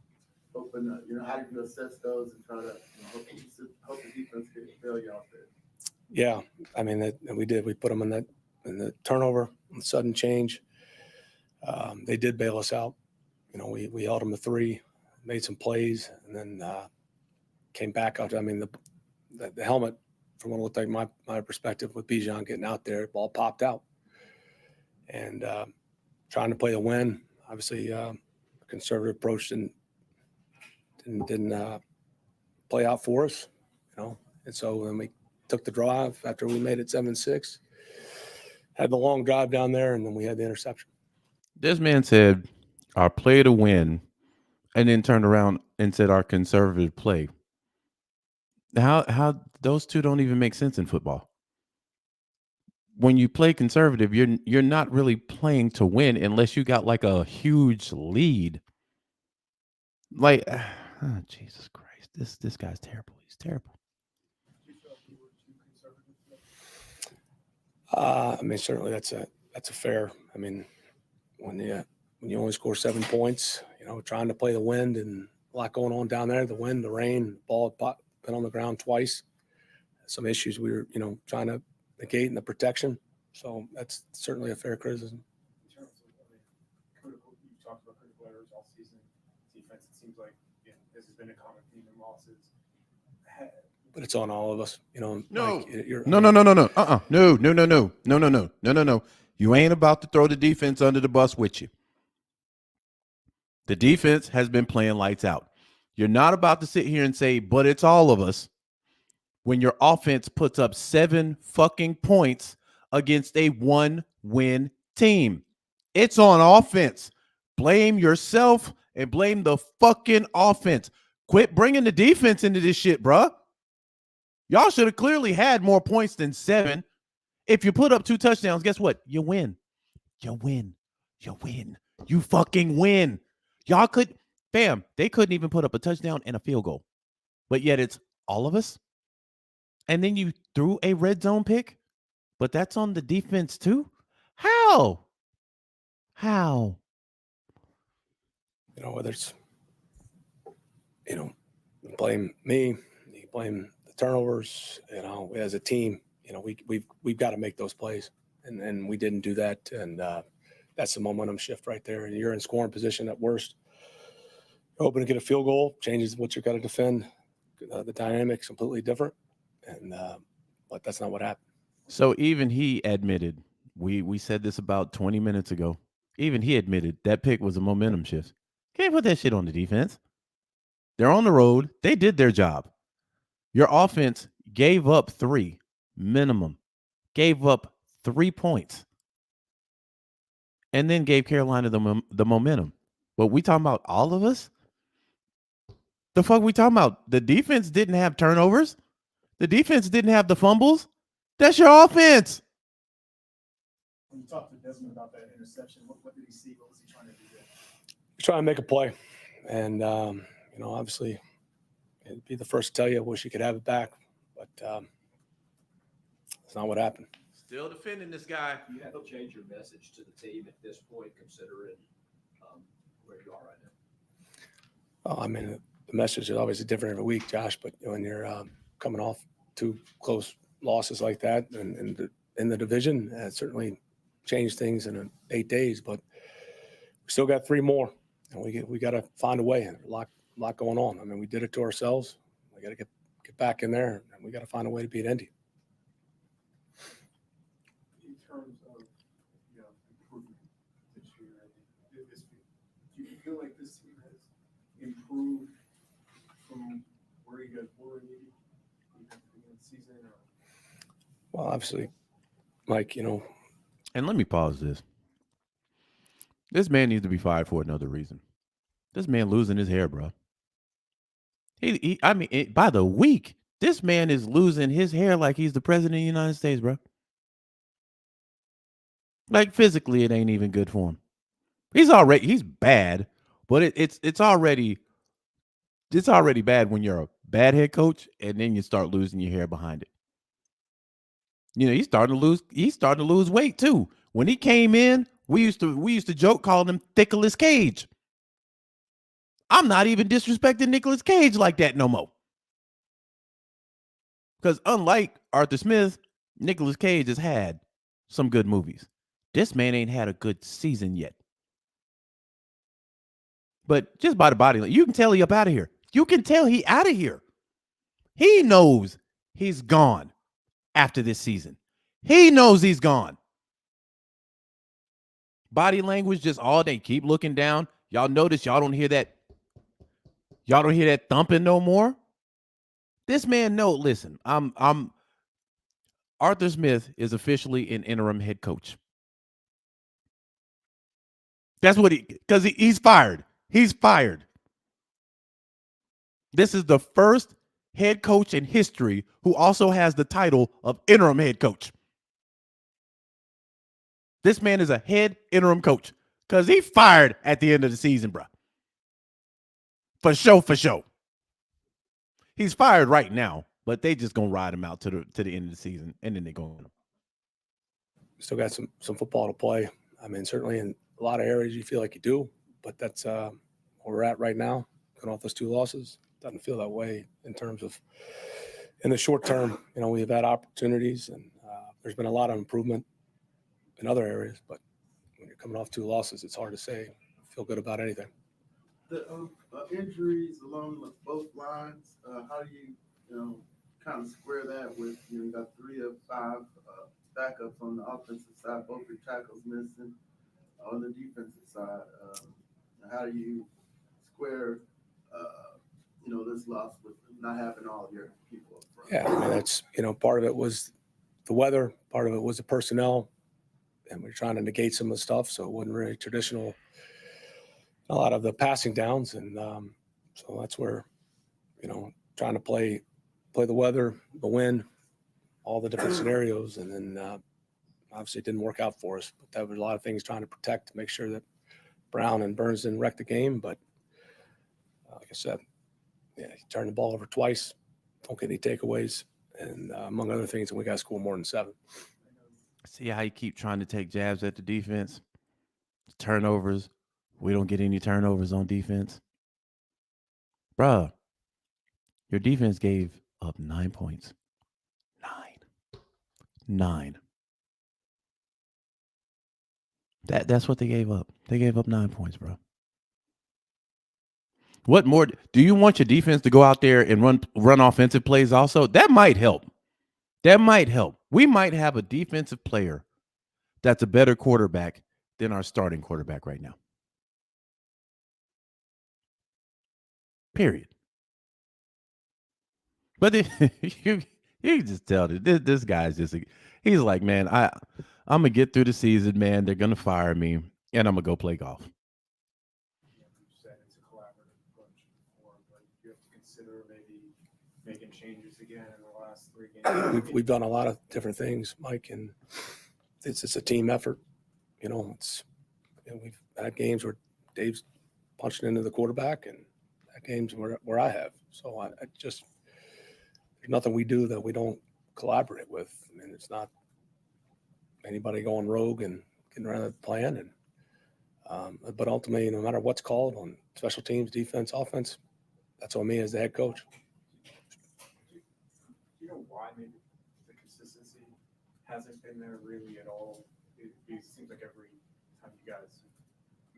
hoping that, how do you assess those and try to hope the defense can bail you out there? Yeah, I mean, we did. We put them in the turnover, sudden change. They did bail us out. We held them to 3, made some plays, and then came back out. I mean, the helmet from what it looked like my perspective with Bijan getting out there, ball popped out. And trying to play the win, obviously conservative approach didn't play out for us, you know. And so when we took the drive after we made it 7-6, had the long drive down there, and then we had the interception. This man said our play to win, and then turned around and said our conservative play. How those two don't even make sense in football. When you play conservative, you're not really playing to win unless you got like a huge lead. Like, oh, Jesus Christ, this guy's terrible. He's terrible. I mean, certainly that's a fair. I mean, when you only score 7 points, you know, trying to play the wind and a lot going on down there, the wind, the rain, ball been on the ground twice. Some issues we were, you know, trying to negate in the protection. So that's certainly a fair criticism. In terms of, I mean, critical, you talked about critical errors all season. Defense, it seems like this has been a common theme in losses. But it's on all of us, you know. No. Like, No. You ain't about to throw the defense under the bus with you. The defense has been playing lights out. You're not about to sit here and say, but it's all of us, when your offense puts up 7 fucking points against a 1-win team. It's on offense. Blame yourself and blame the fucking offense. Quit bringing the defense into this shit, bruh. Y'all should have clearly had more points than 7. If you put up 2 touchdowns, guess what? You win. You win. You win. You fucking win. Y'all could, bam, they couldn't even put up a touchdown and a field goal. But yet it's all of us. And then you threw a red zone pick, but that's on the defense too? How? You know, whether it's, you know, you blame me, you blame the turnovers, you know, as a team, you know, we've got to make those plays. And we didn't do that. And that's the momentum shift right there. And you're in scoring position at worst. You're hoping to get a field goal, changes what you've got to defend. The dynamic's completely different. And but that's not what happened. So even he admitted, we said this about 20 minutes ago. Even he admitted that pick was a momentum shift. Can't put that shit on the defense. They're on the road. They did their job. Your offense gave up 3 minimum, gave up 3 points, and then gave Carolina the momentum. But we talking about all of us? The fuck we talking about? The defense didn't have turnovers. The defense didn't have the fumbles. That's your offense. When you talked to Desmond about that interception, what did he see? What was he trying to do there? He's trying to make a play. And, you know, obviously, it'd be the first to tell you, I wish you could have it back. But that's not what happened. Still defending this guy. You have to change your message to the team at this point, considering where you are right now. I mean, the message is obviously different every week, Josh, but when you're coming off 2 close losses like that and in the division, it certainly changed things in 8 days, but we still got 3 more, and we got to find a way. And a lot going on. I mean, we did it to ourselves. We got to get back in there, and we got to find a way to beat Indy. In terms of improvement this year, do you feel like this team has improved from where you guys were at the beginning of the season? Or? Well, obviously, Mike, you know. And let me pause this. This man needs to be fired for another reason. This man losing his hair, bro. By the week, this man is losing his hair like he's the president of the United States, bro. Like physically, it ain't even good for him. He's bad, but it's already bad when you're a bad head coach, and then you start losing your hair behind it. You know, he's starting to lose weight too. When he came in, we used to joke calling him Nicolas Cage. I'm not even disrespecting Nicolas Cage like that no more. Because unlike Arthur Smith, Nicolas Cage has had some good movies. This man ain't had a good season yet. But just by the body, you can tell he up out of here. You can tell he out of here. He knows he's gone. after this season. He knows he's gone. Body language just all day. Keep looking down. Y'all notice y'all don't hear that. Y'all don't hear that thumping no more. This man, no, listen, Arthur Smith is officially an interim head coach. That's what because he's fired. He's fired. This is the first head coach in history who also has the title of interim head coach. This man is a head interim coach because he fired at the end of the season, bro. For sure. He's fired right now, but they just gonna ride him out to the end of the season, and then they're going. Still got some football to play. I mean, certainly in a lot of areas you feel like you do, but that's where we're at right now. Coming off those 2 losses, doesn't feel that way in terms of in the short term. You know, we've had opportunities, and there's been a lot of improvement in other areas, but when you're coming off 2 losses, it's hard to say feel good about anything. The injuries along both lines, how do you kind of square that with, you got 3 of 5 backups on the offensive side, both your tackles missing on the defensive side. How do you square, this loss with not having all of your people up front? Yeah, I mean, that's, part of it was the weather, part of it was the personnel, and we're trying to negate some of the stuff, so it wasn't really traditional, a lot of the passing downs, and so that's where, trying to play the weather, the wind, all the different scenarios, and then obviously it didn't work out for us. But that was a lot of things trying to protect to make sure that Brown and Burns didn't wreck the game. But like I said, yeah, he turned the ball over twice, don't get any takeaways, and among other things, and we got to score more than 7. See how you keep trying to take jabs at the defense? Turnovers. We don't get any turnovers on defense. Bruh, your defense gave up 9 points. 9. That's what they gave up. They gave up 9 points, bro. What more do you want your defense to go out there and run offensive plays also? That might help. We might have a defensive player that's a better quarterback than our starting quarterback right now. Period. But you can just tell that this guy's he's like, man, I'm gonna get through the season, man. They're gonna fire me, and I'm gonna go play golf. You said it's a collaborative approach before, but you have to consider maybe making changes again in the last 3 games. We've done a lot of different things, Mike, and it's a team effort. We've had games where Dave's punching into the quarterback, and had games where I have. So I just there's nothing we do that we don't collaborate with. I mean, it's not anybody going rogue and getting around the plan. And but ultimately, no matter what's called on special teams, defense, offense, that's on me as the head coach. Do you know why maybe the consistency hasn't been there really at all? It seems like every time you guys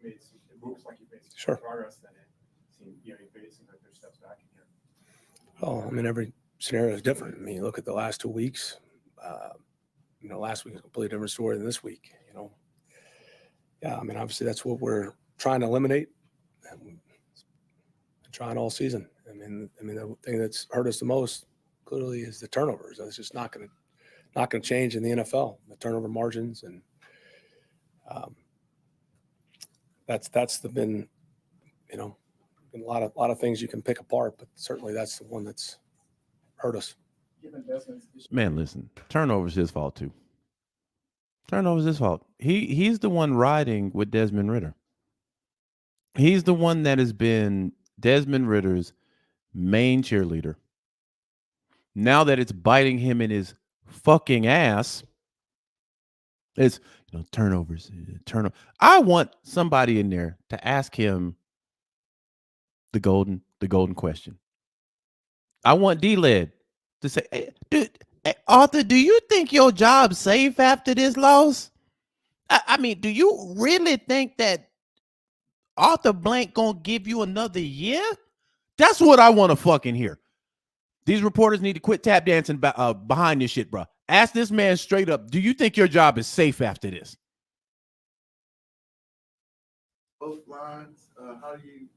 made some, it looks like you made some progress, then it seems like there's steps back again. Oh, I mean, every scenario is different. I mean, you look at the last 2 weeks. Last week was a completely different story than this week. Yeah, I mean, obviously that's what we're trying to eliminate, and trying all season. I mean, the thing that's hurt us the most clearly is the turnovers. That's just not going to change in the NFL. The turnover margins, and that's been a lot of things you can pick apart, but certainly that's the one that's hurt us. Man, listen, turnovers his fault too. Turnovers his fault. He's the one riding with Desmond Ridder. He's the one that has been Desmond Ridder's main cheerleader. Now that it's biting him in his fucking ass, it's turnovers. I want somebody in there to ask him the golden question. I want D-Led to say, hey, dude, hey, Arthur, do you think your job's safe after this loss? I mean, do you really think that Arthur Blank gonna give you another year? That's what I want to fucking hear. These reporters need to quit tap dancing behind this shit, bro. Ask this man straight up, do you think your job is safe after this? Both lines, how do you,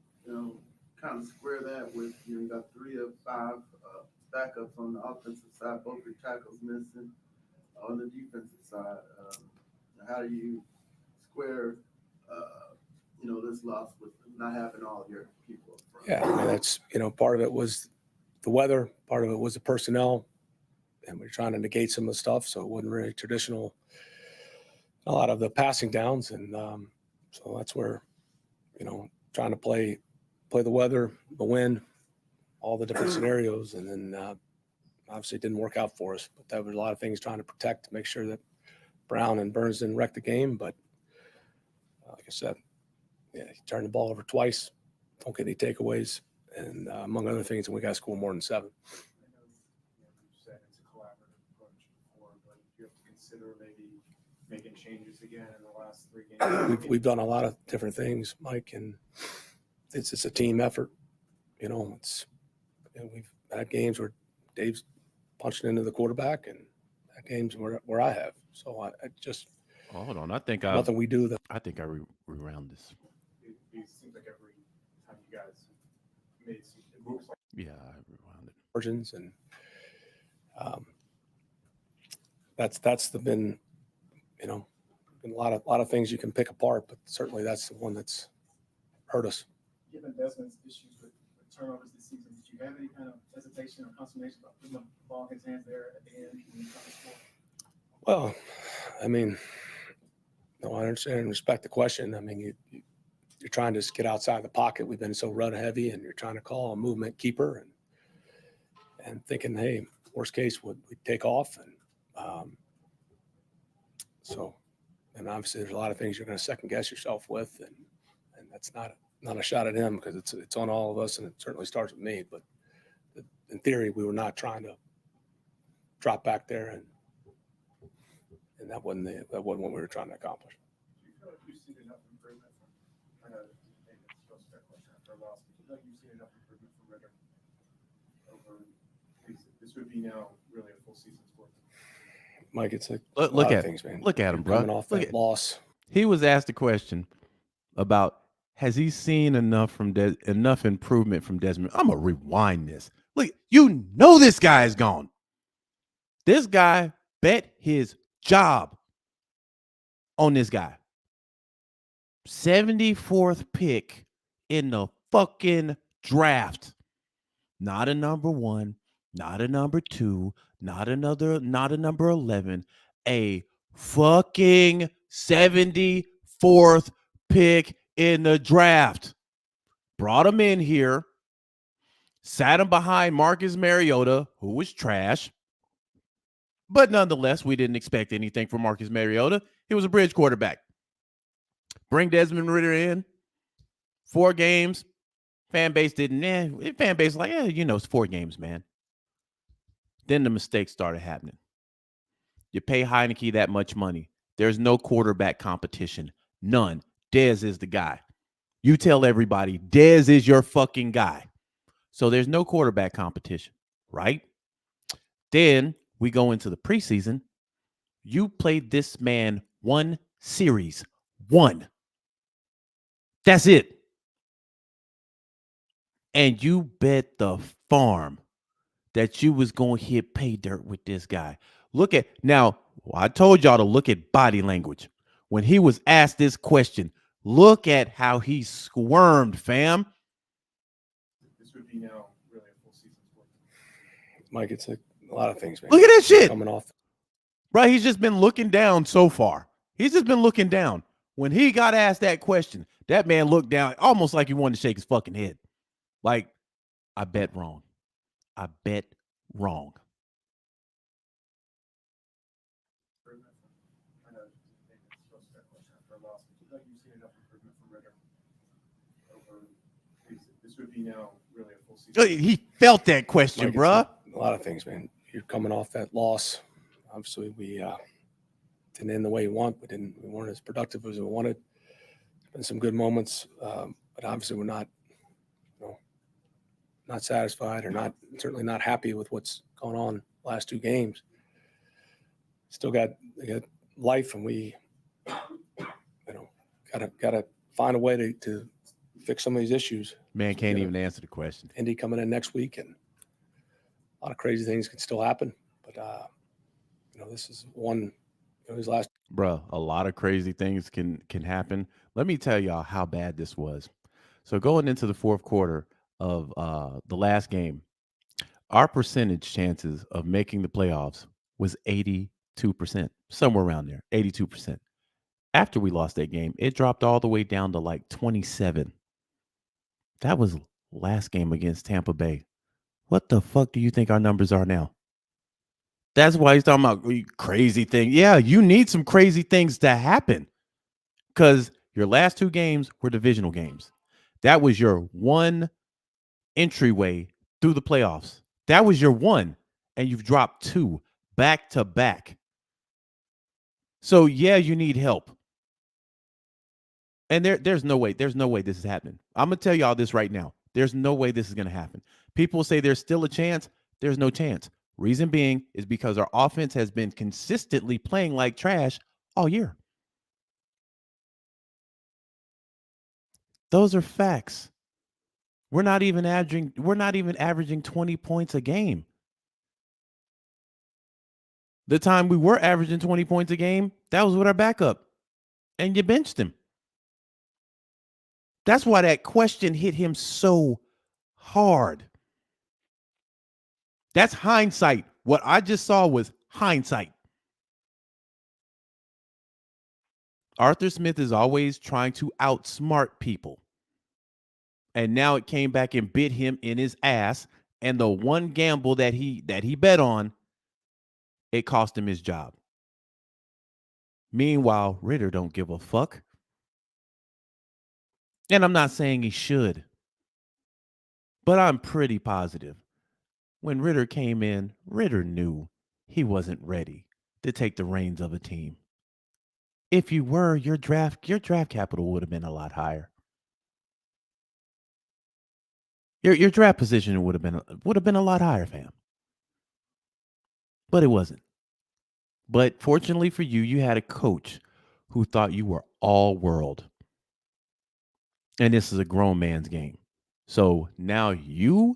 kind of square that with, you got 3 of 5 backups on the offensive side, both your tackles missing on the defensive side. How do you square, this loss with not having all your people up front? Yeah, I mean, that's, part of it was the weather, part of it was the personnel, and we're trying to negate some of the stuff, so it wasn't really traditional, a lot of the passing downs, and so that's where, trying to play the weather, the wind, all the different scenarios, and then obviously it didn't work out for us, but that was a lot of things trying to protect to make sure that Brown and Burns didn't wreck the game, but like I said, he turned the ball over twice, don't get any takeaways, and among other things, and we got to score more than 7. I know you said it's a collaborative approach before, but you have to consider maybe making changes again in the last 3 games. We've done a lot of different things, Mike, and it's a team effort. We've had games where Dave's punching into the quarterback, and had games where I have. So I just Hold on. I think nothing we do that. I think I rewound this. It seems like every time you guys made some moves like Yeah, I rewound it. Margins, and that's been been a lot of things you can pick apart, but certainly that's the one that's hurt us. given Desmond's issues with turnovers this season, did you have any kind of hesitation or consternation about putting the ball in his hands there at the end when you try to score? Well, I mean, no, I understand and respect the question. I mean, you're trying to just get outside the pocket. We've been so run heavy, and you're trying to call a movement keeper, and thinking, hey, worst case would we take off, and and obviously there's a lot of things you're going to second guess yourself with, and that's not a shot at him, because it's on all of us, and it certainly starts with me. But in theory, we were not trying to drop back there, and that wasn't what we were trying to accomplish. Do you feel like you've seen enough improvement from, I know maybe it's supposed to be a question after a loss, but do you feel like you've seen enough improvement from Ritter over this would be now really a full season's worth? Mike, it's a Look lot at of things, man. Look at him, bro. Coming off that loss. He was asked a question about has he seen enough enough improvement from Desmond. I'm gonna rewind this. Look, this guy is gone. This guy bet his job on this guy. 74th pick in the fucking draft. Not a number 1, not a number 2, not a number 11. A fucking 74th pick in the draft. Brought him in here. Sat him behind Marcus Mariota, who was trash. But nonetheless, we didn't expect anything from Marcus Mariota. He was a bridge quarterback. Bring Desmond Ritter in. 4 games. Fan base didn't. Fan base like, it's 4 games, man. Then the mistakes started happening. You pay Heineke that much money. There's no quarterback competition. None. Dez is the guy. You tell everybody, Dez is your fucking guy. So there's no quarterback competition, right? Then we go into the preseason. You played this man 1 series. 1. That's it. And you bet the farm that you was going to hit pay dirt with this guy. I told y'all to look at body language. When he was asked this question, look at how he squirmed, fam. This would be now really a full season's worth. Mike, it's a lot of things, man. Look at that shit. Coming off. Right, he's just been looking down so far. He's just been looking down. When he got asked that question, that man looked down almost like he wanted to shake his fucking head. Like, I bet wrong. I bet wrong. I know maybe it's supposed to be a question after a loss, but do you feel like you've seen enough improvement from Ritter over this would be now really a full season? He felt that question, Mike, bruh. a lot of things, man. You're coming off that loss. Obviously, we didn't end the way we want. We weren't as productive as we wanted. Been some good moments, but obviously we're not satisfied, or certainly not happy with what's going on last 2 games. still got life, and we, gotta find a way to fix some of these issues. Man can't even answer the question. Indy coming in next week, and a lot of crazy things can still happen. But this is one. These last. Bruh, a lot of crazy things can happen. Let me tell y'all how bad this was. So going into the fourth quarter of the last game, our percentage chances of making the playoffs was 82%, somewhere around there, 82%. After we lost that game, it dropped all the way down to like 27. That was last game against Tampa Bay. What the fuck do you think our numbers are now? That's why he's talking about crazy things. Yeah, you need some crazy things to happen because your last two games were divisional games. That was your one entryway through the playoffs. That was your one, and you've dropped two back to back. So yeah, you need help. And there's no way this is happening. I'm gonna tell y'all this right now. There's no way this is gonna happen. People say there's still a chance. There's no chance. Reason being is because our offense has been consistently playing like trash all year. Those are facts. We're not even averaging 20 points a game. The time we were averaging 20 points a game, that was with our backup. And you benched him. That's why that question hit him so hard. That's hindsight. What I just saw was hindsight. Arthur Smith is always trying to outsmart people. And now it came back and bit him in his ass. And the one gamble that he bet on, it cost him his job. Meanwhile, Ritter don't give a fuck. And I'm not saying he should. But I'm pretty positive. When Ritter came in, Ritter knew he wasn't ready to take the reins of a team. If you were, your draft capital would have been a lot higher. Your draft position would have been a lot higher, fam. But it wasn't. But fortunately for you, you had a coach who thought you were all world. And this is a grown man's game. So now you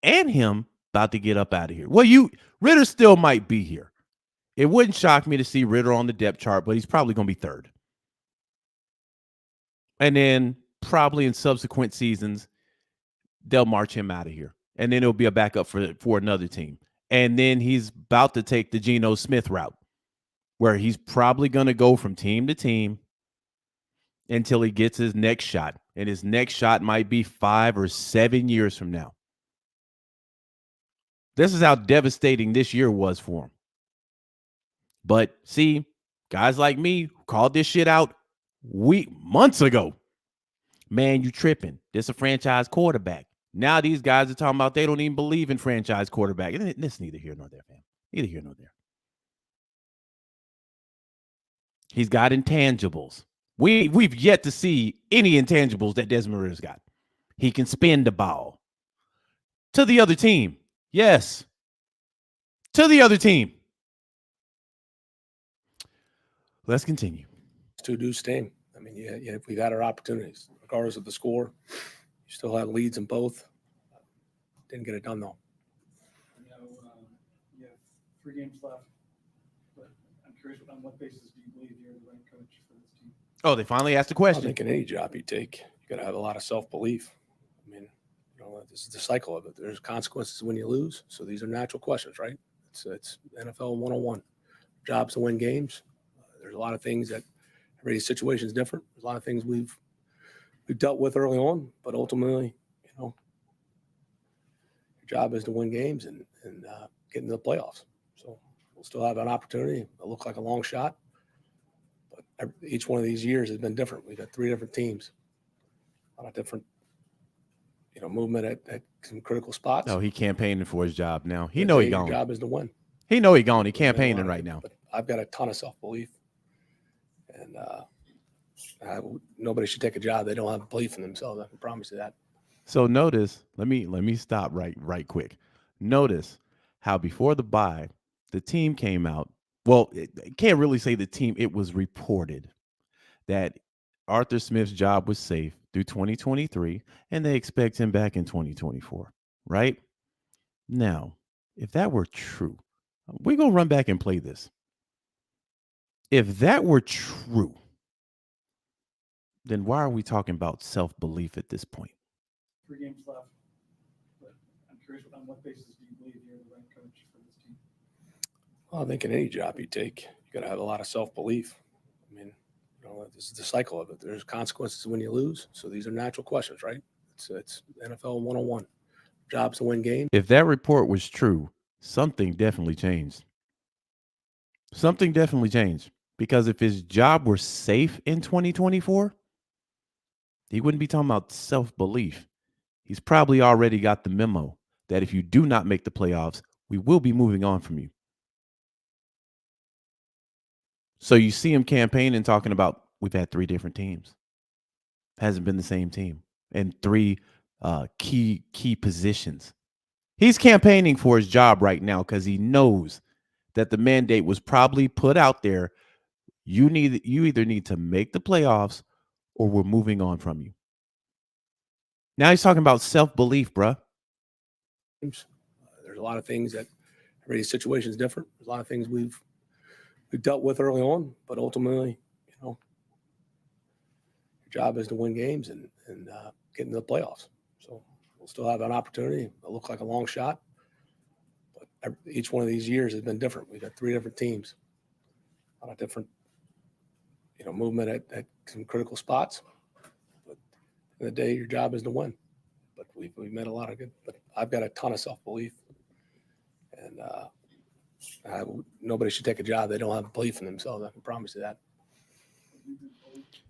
and him about to get up out of here. Well, Ritter still might be here. It wouldn't shock me to see Ritter on the depth chart, but he's probably going to be third. And then probably in subsequent seasons, they'll march him out of here. And then it'll be a backup for another team. And then he's about to take the Geno Smith route, where he's probably going to go from team to team until he gets his next shot. And his next shot might be 5 or 7 years from now. This is how devastating this year was for him. But see, guys like me called this shit out months ago. Man, you tripping. This a franchise quarterback. Now these guys are talking about they don't even believe in franchise quarterback. This is neither here nor there, fam. Neither here nor there. He's got intangibles. We've yet to see any intangibles that Desmond Ritter's got. He can spin the ball to the other team. Yes. To the other team. Let's continue. To do sting. I mean, yeah, we got our opportunities, regardless of the score. You still had leads in both. Didn't get it done though. You have 3 games left, but I'm curious on what basis do you believe you're the right coach for this team? Oh, they finally asked the I question. think in any job you take, you got to have a lot of self-belief. I mean, this is the cycle of it. There's consequences when you lose. So these are natural questions, right? It's NFL 101. Jobs to win games. There's a lot of things that every situation is different. There's a lot of things we've dealt with early on, but ultimately, your job is to win games and get into the playoffs. So we'll still have an opportunity. It'll look like a long shot, but each one of these years has been different. We've got 3 different teams, a lot of different, movement at some critical spots. Oh, he campaigning for his job now. He But know he your gone. job is to win. He know he gone. He campaigning right now. But I've got a ton of self-belief, and nobody should take a job they don't have belief in themselves. I can promise you that. So notice, let me stop right quick. Notice how before the bye, the team came out well, I can't really say the team. It was reported that Arthur Smith's job was safe through 2023, and they expect him back in 2024. Right now, if that were true, we gonna run back and play this. If that were true, then why are we talking about self-belief at this point? 3 games left. But I'm curious, on what basis do you believe you're the right coach for this team? Well, I think in any job you take, you got to have a lot of self-belief. I mean, this is the cycle of it. There's consequences when you lose. So these are natural questions, right? It's NFL 101. Jobs to win games. If that report was true, something definitely changed. Something definitely changed. Because if his job were safe in 2024, he wouldn't be talking about self-belief. He's probably already got the memo that if you do not make the playoffs, we will be moving on from you. So you see him campaigning, talking about we've had 3 different teams. Hasn't been the same team. And 3 key positions. He's campaigning for his job right now because he knows that the mandate was probably put out there. You either need to make the playoffs or we're moving on from you. Now he's talking about self-belief, bruh. There's a lot of things that every situation is different. There's a lot of things we've dealt with early on, but ultimately, your job is to win games and get into the playoffs. So we'll still have an opportunity. It'll look like a long shot, but each one of these years has been different. We've got 3 different teams, a lot of different, movement at some critical spots. But in the day, your job is to win. But we've made a lot of good. But I've got a ton of self-belief, and nobody should take a job they don't have belief in themselves. I can promise you that.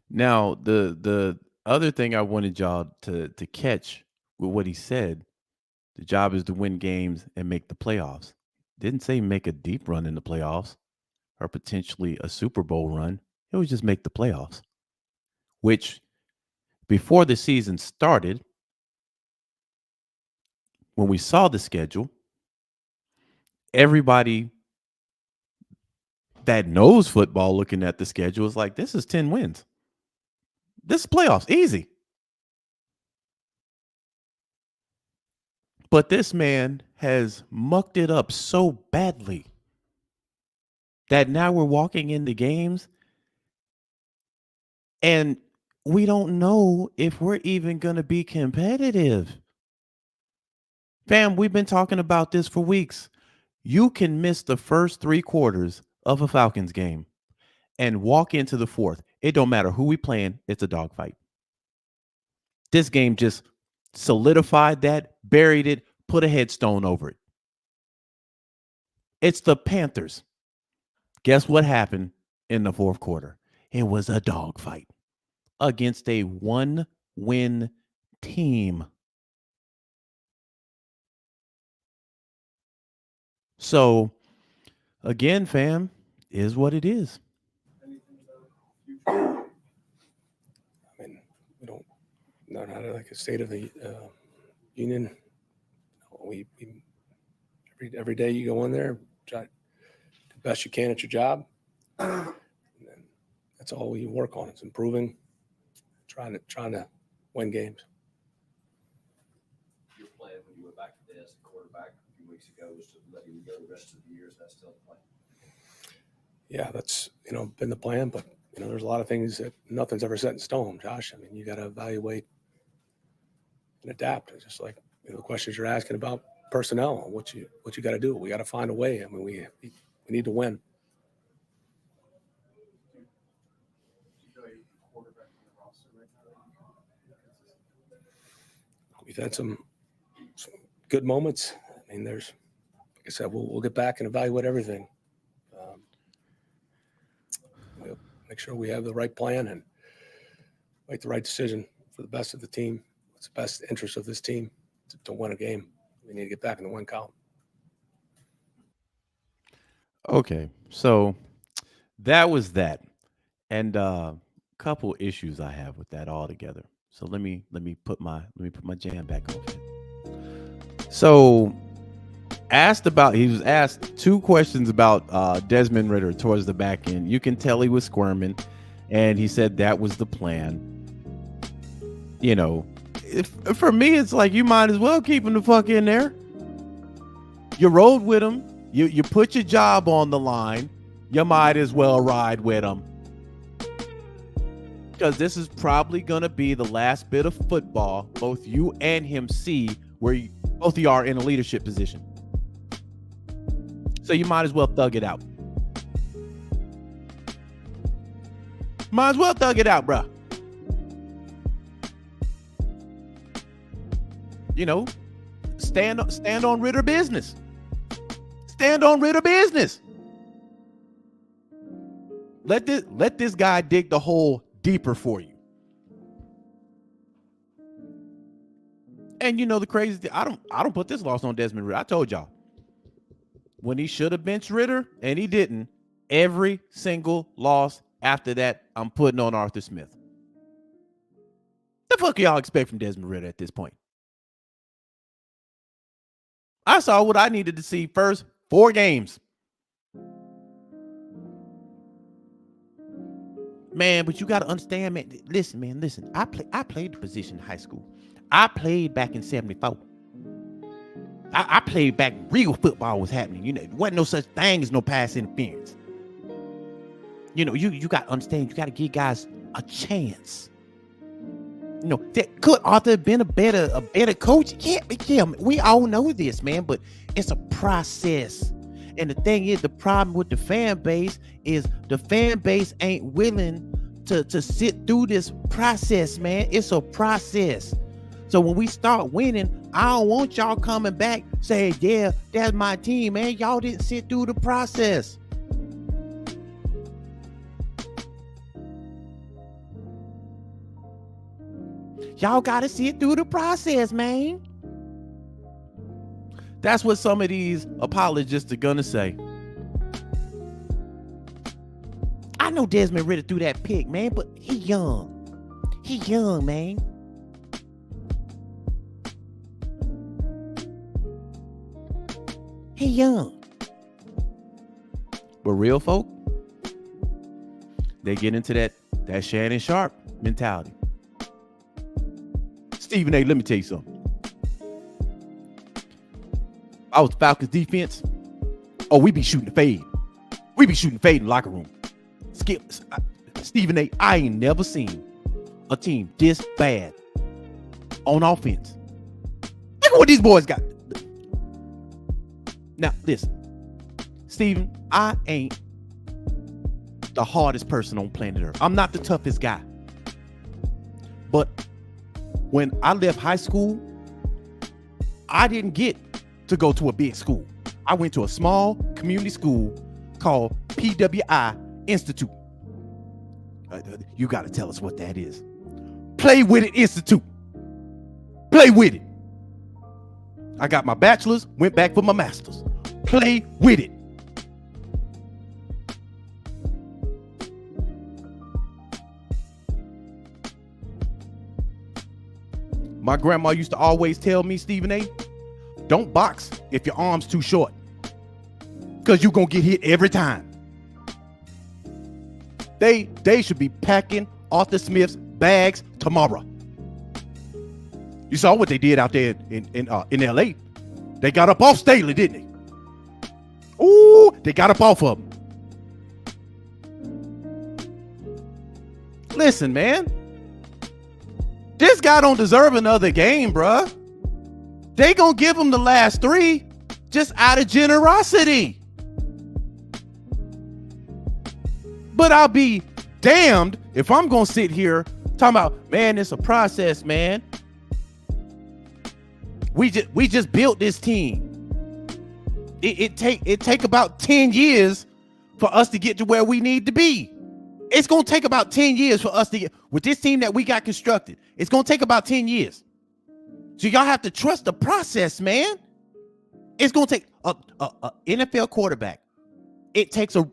Now, the other thing I wanted y'all to catch with what he said, the job is to win games and make the playoffs. Didn't say make a deep run in the playoffs or potentially a Super Bowl run. It was just make the playoffs, which before the season started, when we saw the schedule, everybody that knows football looking at the schedule is like, this is 10 wins. This is playoffs, easy. But this man has mucked it up so badly that now we're walking into games and we don't know if we're even going to be competitive. Fam, we've been talking about this for weeks. You can miss the first 3 quarters of a Falcons game and walk into the 4th. It don't matter who we playing, it's a dogfight. This game just solidified that, buried it, put a headstone over it. It's the Panthers. Guess what happened in the 4th quarter? It was a dogfight against a 1-win team. So, again, fam, is what it is. I mean, we don't know how to like a state of the union. We every day you go in there, try the best you can at your job. And that's all we work on. It's improving, trying to win games. Your plan when you went back to the quarterback a few weeks ago was to let him go the rest of the year. Is that still the plan? Yeah, that's been the plan, but there's a lot of things that nothing's ever set in stone, Josh. I mean, you got to evaluate and adapt. It's just like the questions you're asking about personnel, what you got to do. We got to find a way. I mean, we need to win. We've had some good moments. I mean, like I said, we'll get back and evaluate everything. We'll make sure we have the right plan and make the right decision for the best of the team. What's the best interest of this team to win a game? We need to get back in the win column. Okay, so that was that, and a couple issues I have with that altogether. So let me put my jam back on. So He was asked 2 questions about Desmond Ridder towards the back end. You can tell he was squirming, and he said that was the plan. You know, for me, it's like you might as well keep him the fuck in there. You rode with him. You put your job on the line. You might as well ride with him. Because this is probably going to be the last bit of football both you and him see where both of you are in a leadership position. So you might as well thug it out. Might as well thug it out, bruh. You know, stand on Ridder business. Stand on Ridder business. Let this guy dig the hole deeper for you. And you know the crazy thing, I don't put this loss on Desmond Ridder. I told y'all. When he should have benched Ridder and he didn't, every single loss after that, I'm putting on Arthur Smith. The fuck y'all expect from Desmond Ridder at this point? I saw what I needed to see first 4 games. Man, but you got to understand, man. Listen. I played the position in high school. I played back in 74. I played back when real football was happening. You know, there wasn't no such thing as no pass interference. You know, you got to understand, you got to give guys a chance. You know, could Arthur have been a better coach? Yeah, we all know this, man, but it's a process. And the thing is, the problem with the fan base is the fan base ain't willing to sit through this process, man. It's a process. So when we start winning, I don't want y'all coming back saying, yeah, that's my team, man. Y'all didn't sit through the process. Y'all got to sit through the process, man. That's what some of these apologists are going to say. I know Desmond Ridder threw that pick, man, but he young. He young, man. He young. But real folk, they get into that Shannon Sharp mentality. Stephen A., let me tell you something. I was Falcons defense. Oh, we be shooting the fade. We be shooting fade in the locker room. Stephen A., I ain't never seen a team this bad on offense. Look at what these boys got. Now, listen. Stephen, I ain't the hardest person on planet Earth. I'm not the toughest guy. But when I left high school, I didn't get to go to a big school. I went to a small community school called PWI Institute. You got to tell us what that is. Play With It Institute. Play with it. I got my bachelor's, went back for my master's. Play with it. My grandma used to always tell me, Stephen A., don't box if your arm's too short, because you're going to get hit every time. They should be packing Arthur Smith's bags tomorrow. You saw what they did out there in L.A. They got up off Staley, didn't they? Ooh, they got up off of him. Listen, man. This guy don't deserve another game, bruh. They gonna give him the last 3 just out of generosity. But I'll be damned if I'm gonna sit here talking about, man, it's a process, man. We just built this team. It take about 10 years for us to get to where we need to be. It's going to take about 10 years for us to get, with this team that we got constructed, it's going to take about 10 years. So y'all have to trust the process, man. It's going to take a NFL quarterback. It takes a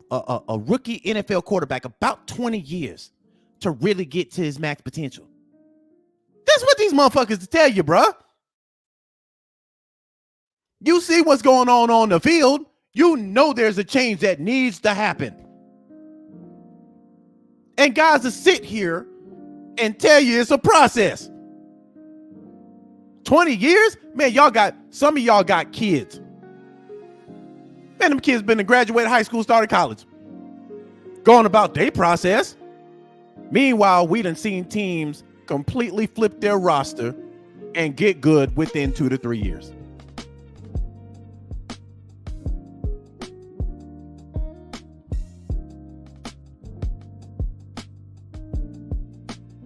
rookie NFL quarterback about 20 years to really get to his max potential. That's what these motherfuckers tell you, bruh. You see what's going on the field. You know there's a change that needs to happen. And guys to sit here and tell you it's a process. 20 years? Man, some of y'all got kids. Man, them kids been to graduate high school, started college. Going about their process. Meanwhile, we done seen teams completely flip their roster and get good within 2 to 3 years.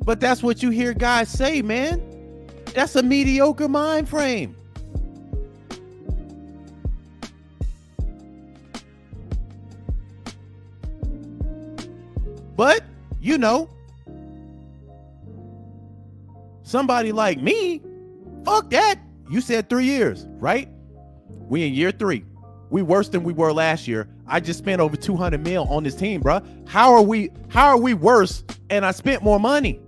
But that's what you hear guys say, man. That's a mediocre mind frame. But, you know, somebody like me, fuck that. You said 3 years, right? We in year 3. We worse than we were last year. I just spent over 200 mil on this team, bro. How are we worse and I spent more money?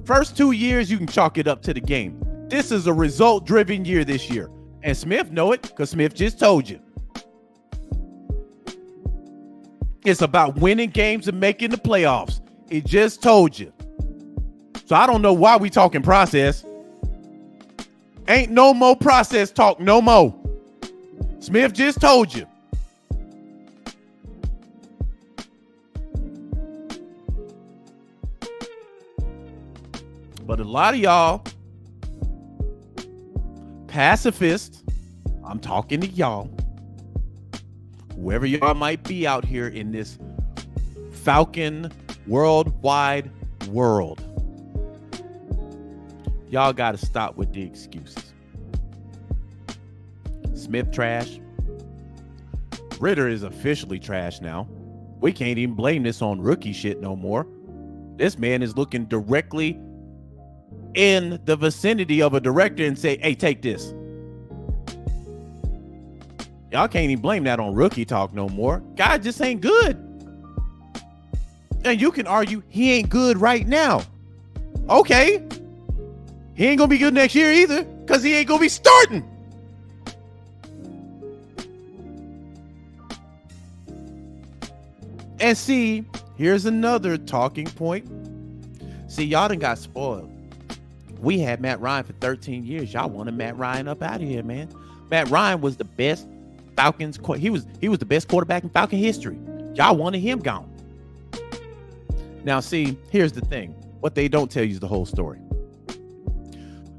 First 2 years, you can chalk it up to the game. This is a result-driven year this year. And Smith know it because Smith just told you. It's about winning games and making the playoffs. He just told you. So I don't know why we talking process. Ain't no more process talk no more. Smith just told you. But a lot of y'all pacifists, I'm talking to y'all, whoever y'all might be out here in this Falcon worldwide world, y'all got to stop with the excuses. Smith trash. Ritter is officially trash now. We can't even blame this on rookie shit no more. This man is looking directly in the vicinity of a director and say, hey, take this. Y'all can't even blame that on rookie talk no more. Guy just ain't good. And you can argue he ain't good right now. Okay. He ain't gonna be good next year either, because he ain't gonna be starting. And see, here's another talking point. See, y'all done got spoiled. We had Matt Ryan for 13 years. Y'all wanted Matt Ryan up out of here, man. Matt Ryan was the best Falcons. He was the best quarterback in Falcon history. Y'all wanted him gone. Now, see, here's the thing. What they don't tell you is the whole story.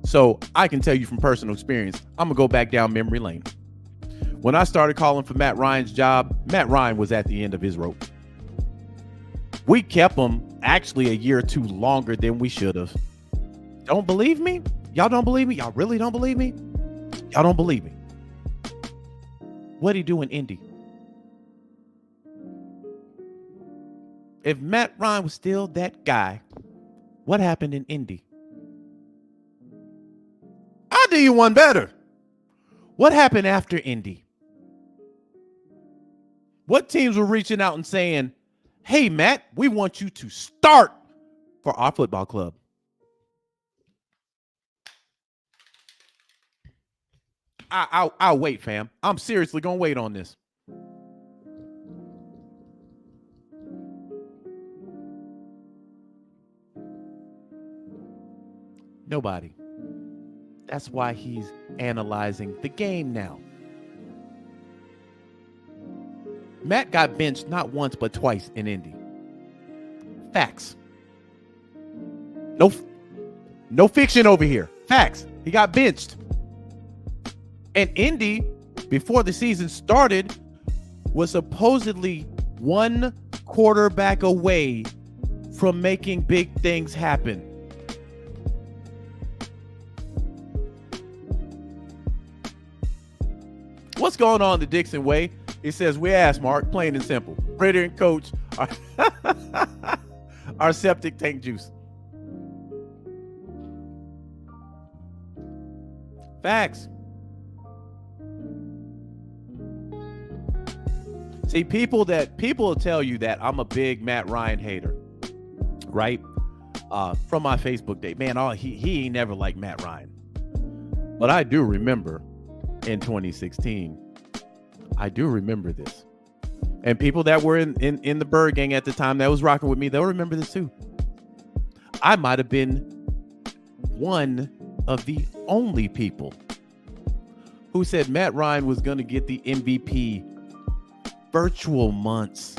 So I can tell you from personal experience, I'm going to go back down memory lane. When I started calling for Matt Ryan's job, Matt Ryan was at the end of his rope. We kept him actually a year or two longer than we should have. Don't believe me? Y'all don't believe me? Y'all really don't believe me? Y'all don't believe me. What'd he do in Indy? If Matt Ryan was still that guy, what happened in Indy? I'll do you one better. What happened after Indy? What teams were reaching out and saying, hey, Matt, we want you to start for our football club? I'll wait, fam. I'm seriously going to wait on this. Nobody. That's why he's analyzing the game now. Matt got benched not once but twice in Indy. Facts. No fiction over here. Facts. He got benched. And Indy, before the season started, was supposedly one quarterback away from making big things happen. What's going on the Dixon way? It says, we asked Mark, plain and simple. Ritter and coach are septic tank juice. Facts. See, people will tell you that I'm a big Matt Ryan hater, right? From my Facebook day, man, he ain't never liked Matt Ryan. But I do remember in 2016, I do remember this. And people that were in the Bird gang at the time that was rocking with me, they'll remember this too. I might have been one of the only people who said Matt Ryan was going to get the MVP virtual months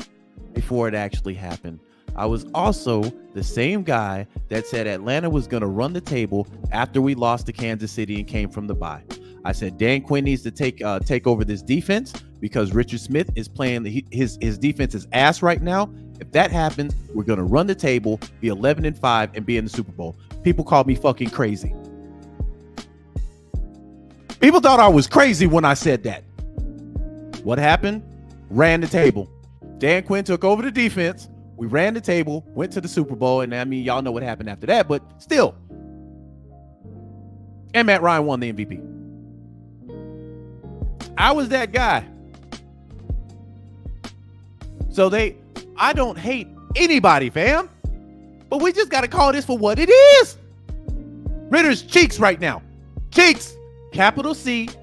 before it actually happened. I was also the same guy that said Atlanta was going to run the table after we lost to Kansas City and came from the bye. I said Dan Quinn needs to take over this defense because Richard Smith is playing his defense's ass right now. If that happens, we're going to run the table, be 11-5, and be in the Super Bowl. People called me fucking crazy. People thought I was crazy when I said that. What happened? Ran the table. Dan Quinn took over the defense. We ran the table, went to the Super Bowl, and I mean, y'all know what happened after that, but still. And Matt Ryan won the MVP. I was that guy. So I don't hate anybody, fam, but we just got to call this for what it is. Ritter's cheeks right now. Cheeks, capital CHEEK,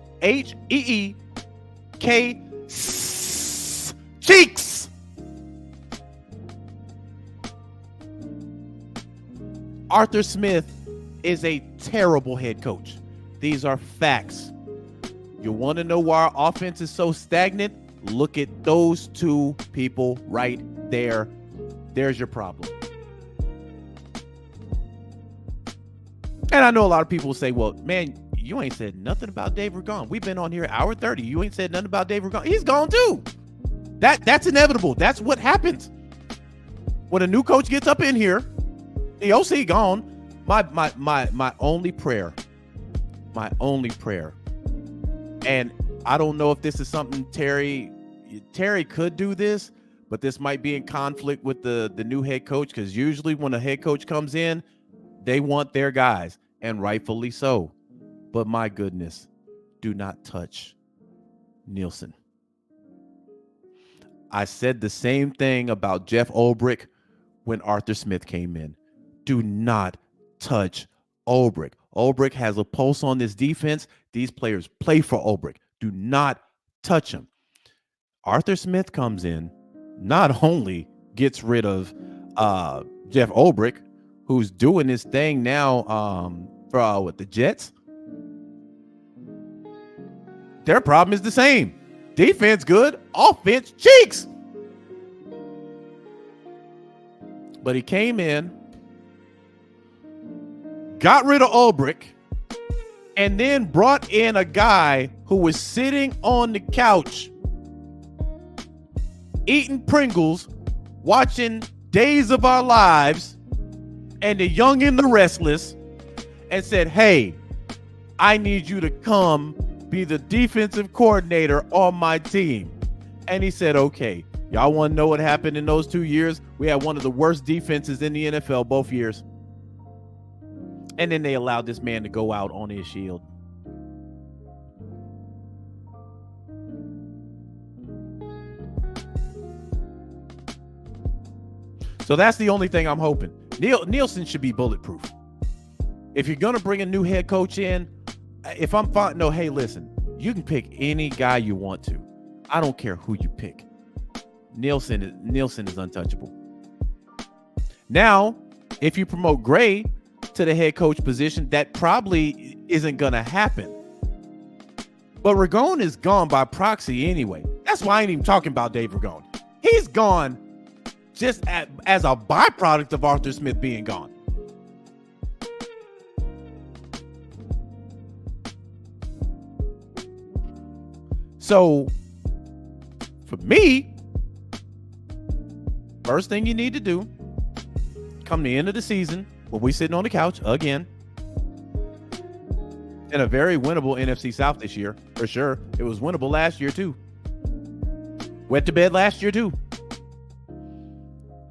cheeks. Arthur Smith is a terrible head coach. These are facts. You want to know why our offense is so stagnant? Look at those two people right there. There's your problem. And I know a lot of people say, well, man, you ain't said nothing about Dave Ragone. We've been on here hour 30. You ain't said nothing about Dave Ragone. He's gone too. That's inevitable. That's what happens. When a new coach gets up in here, the OC gone. My only prayer, and I don't know if this is something Terry could do this, but this might be in conflict with the new head coach, because usually when a head coach comes in, they want their guys, and rightfully so. But my goodness, do not touch Nielsen. I said the same thing about Jeff Ulbrich when Arthur Smith came in. Do not touch Ulbrich. Ulbrich has a pulse on this defense. These players play for Ulbrich. Do not touch him. Arthur Smith comes in, not only gets rid of Jeff Ulbrich, who's doing his thing now with the Jets. Their problem is the same. Defense good, offense cheeks. But he came in, got rid of Ulbrich, and then brought in a guy who was sitting on the couch eating Pringles, watching Days of Our Lives and The Young and the Restless, and said, hey, I need you to come be the defensive coordinator on my team. And he said, okay. Y'all want to know what happened in those 2 years? We had one of the worst defenses in the NFL both years. And then they allowed this man to go out on his shield. So that's the only thing I'm hoping. Nielsen should be bulletproof. If you're going to bring a new head coach in, if I'm fine, no, hey, listen, you can pick any guy you want to. I don't care who you pick. Nielsen is untouchable. Now, if you promote Gray to the head coach position, that probably isn't going to happen. But Ragone is gone by proxy anyway. That's why I ain't even talking about Dave Ragone. He's gone just as a byproduct of Arthur Smith being gone. So, for me, first thing you need to do, come the end of the season, when we sitting on the couch again, in a very winnable NFC South this year, for sure. It was winnable last year too. Went to bed last year too.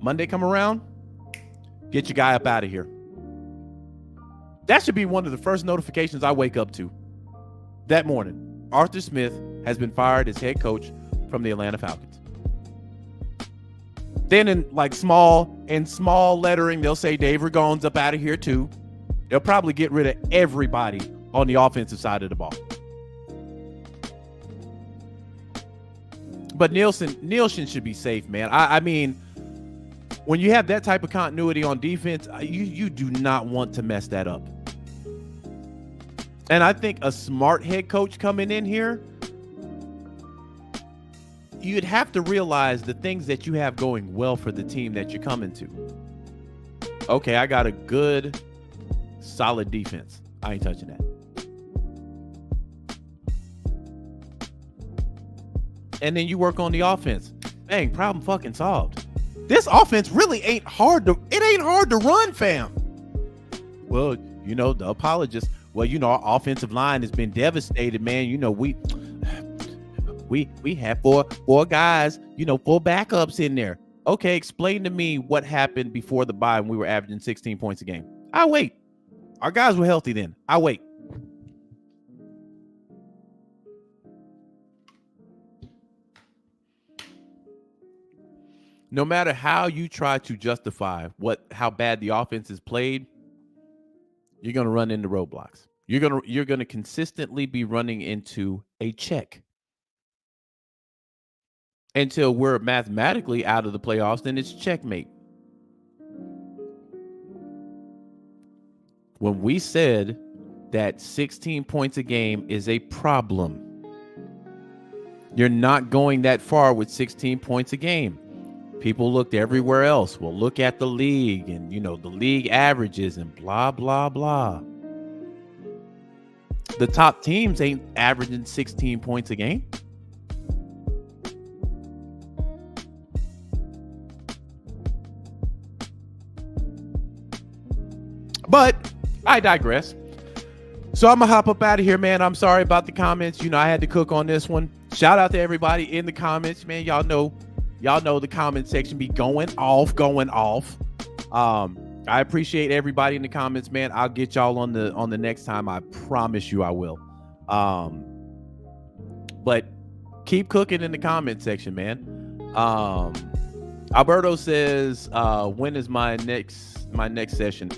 Monday come around, get your guy up out of here. That should be one of the first notifications I wake up to that morning. Arthur Smith has been fired as head coach from the Atlanta Falcons. Then in small lettering, they'll say Dave Ragone's up out of here too. They'll probably get rid of everybody on the offensive side of the ball. But Nielsen should be safe, man. I mean, when you have that type of continuity on defense, you do not want to mess that up. And I think a smart head coach coming in here, you'd have to realize the things that you have going well for the team that you're coming to. Okay, I got a good, solid defense. I ain't touching that. And then you work on the offense. Bang, problem fucking solved. This offense really ain't hard to run, fam. Well, you know, the apologists, well, you know, our offensive line has been devastated, man. You know, we have four guys, you know, 4 backups in there. Okay, explain to me what happened before the bye when we were averaging 16 points a game. I'll wait. Our guys were healthy then. I'll wait. No matter how you try to justify how bad the offense is played, you're going to run into roadblocks. You're going to consistently be running into a check. Until we're mathematically out of the playoffs, then it's checkmate. When we said that 16 points a game is a problem, you're not going that far with 16 points a game. People looked everywhere else. Well, look at the league and, you know, the league averages and blah, blah, blah. The top teams ain't averaging 16 points a game. But I digress. So I'm going to hop up out of here, man. I'm sorry about the comments. You know, I had to cook on this one. Shout out to everybody in the comments, man. Y'all know the comment section be going off. I appreciate everybody in the comments, man. I'll get y'all on the next time. I promise you I will. But keep cooking in the comment section, man. Alberto says, when is my next session?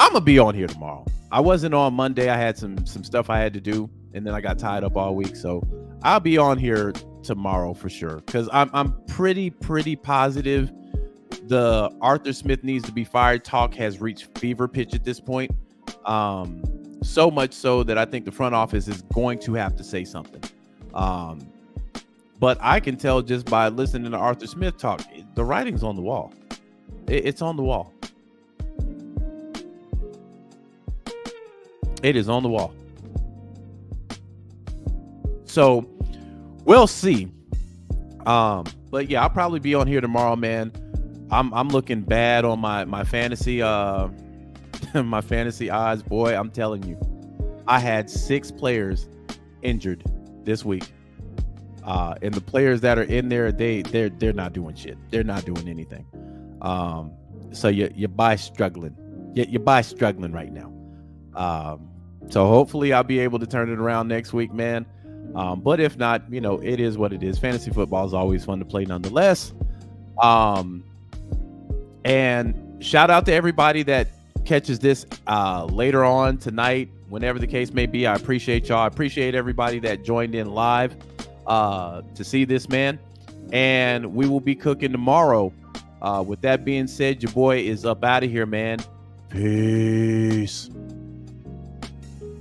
I'm gonna be on here tomorrow. I wasn't on Monday. I had some stuff I had to do, and then I got tied up all week. So I'll be on here tomorrow for sure. Because I'm pretty positive the Arthur Smith needs to be fired talk has reached fever pitch at this point. So much so that I think the front office is going to have to say something. But I can tell just by listening to Arthur Smith talk, the writing's on the wall. It's on the wall. It is on the wall. So we'll see. But yeah, I'll probably be on here tomorrow, man. I'm looking bad on my fantasy my fantasy odds, boy. I'm telling you, I had 6 players injured this week. And the players that are in there, they're not doing shit. They're not doing anything. So you're by struggling. You're by struggling right now. So hopefully I'll be able to turn it around next week, man. But if not, you know, it is what it is. Fantasy football is always fun to play nonetheless. And shout out to everybody that catches this later on tonight, whenever the case may be. I appreciate y'all. I appreciate everybody that joined in live to see this, man. And we will be cooking tomorrow. With that being said, your boy is up out of here, man. Peace.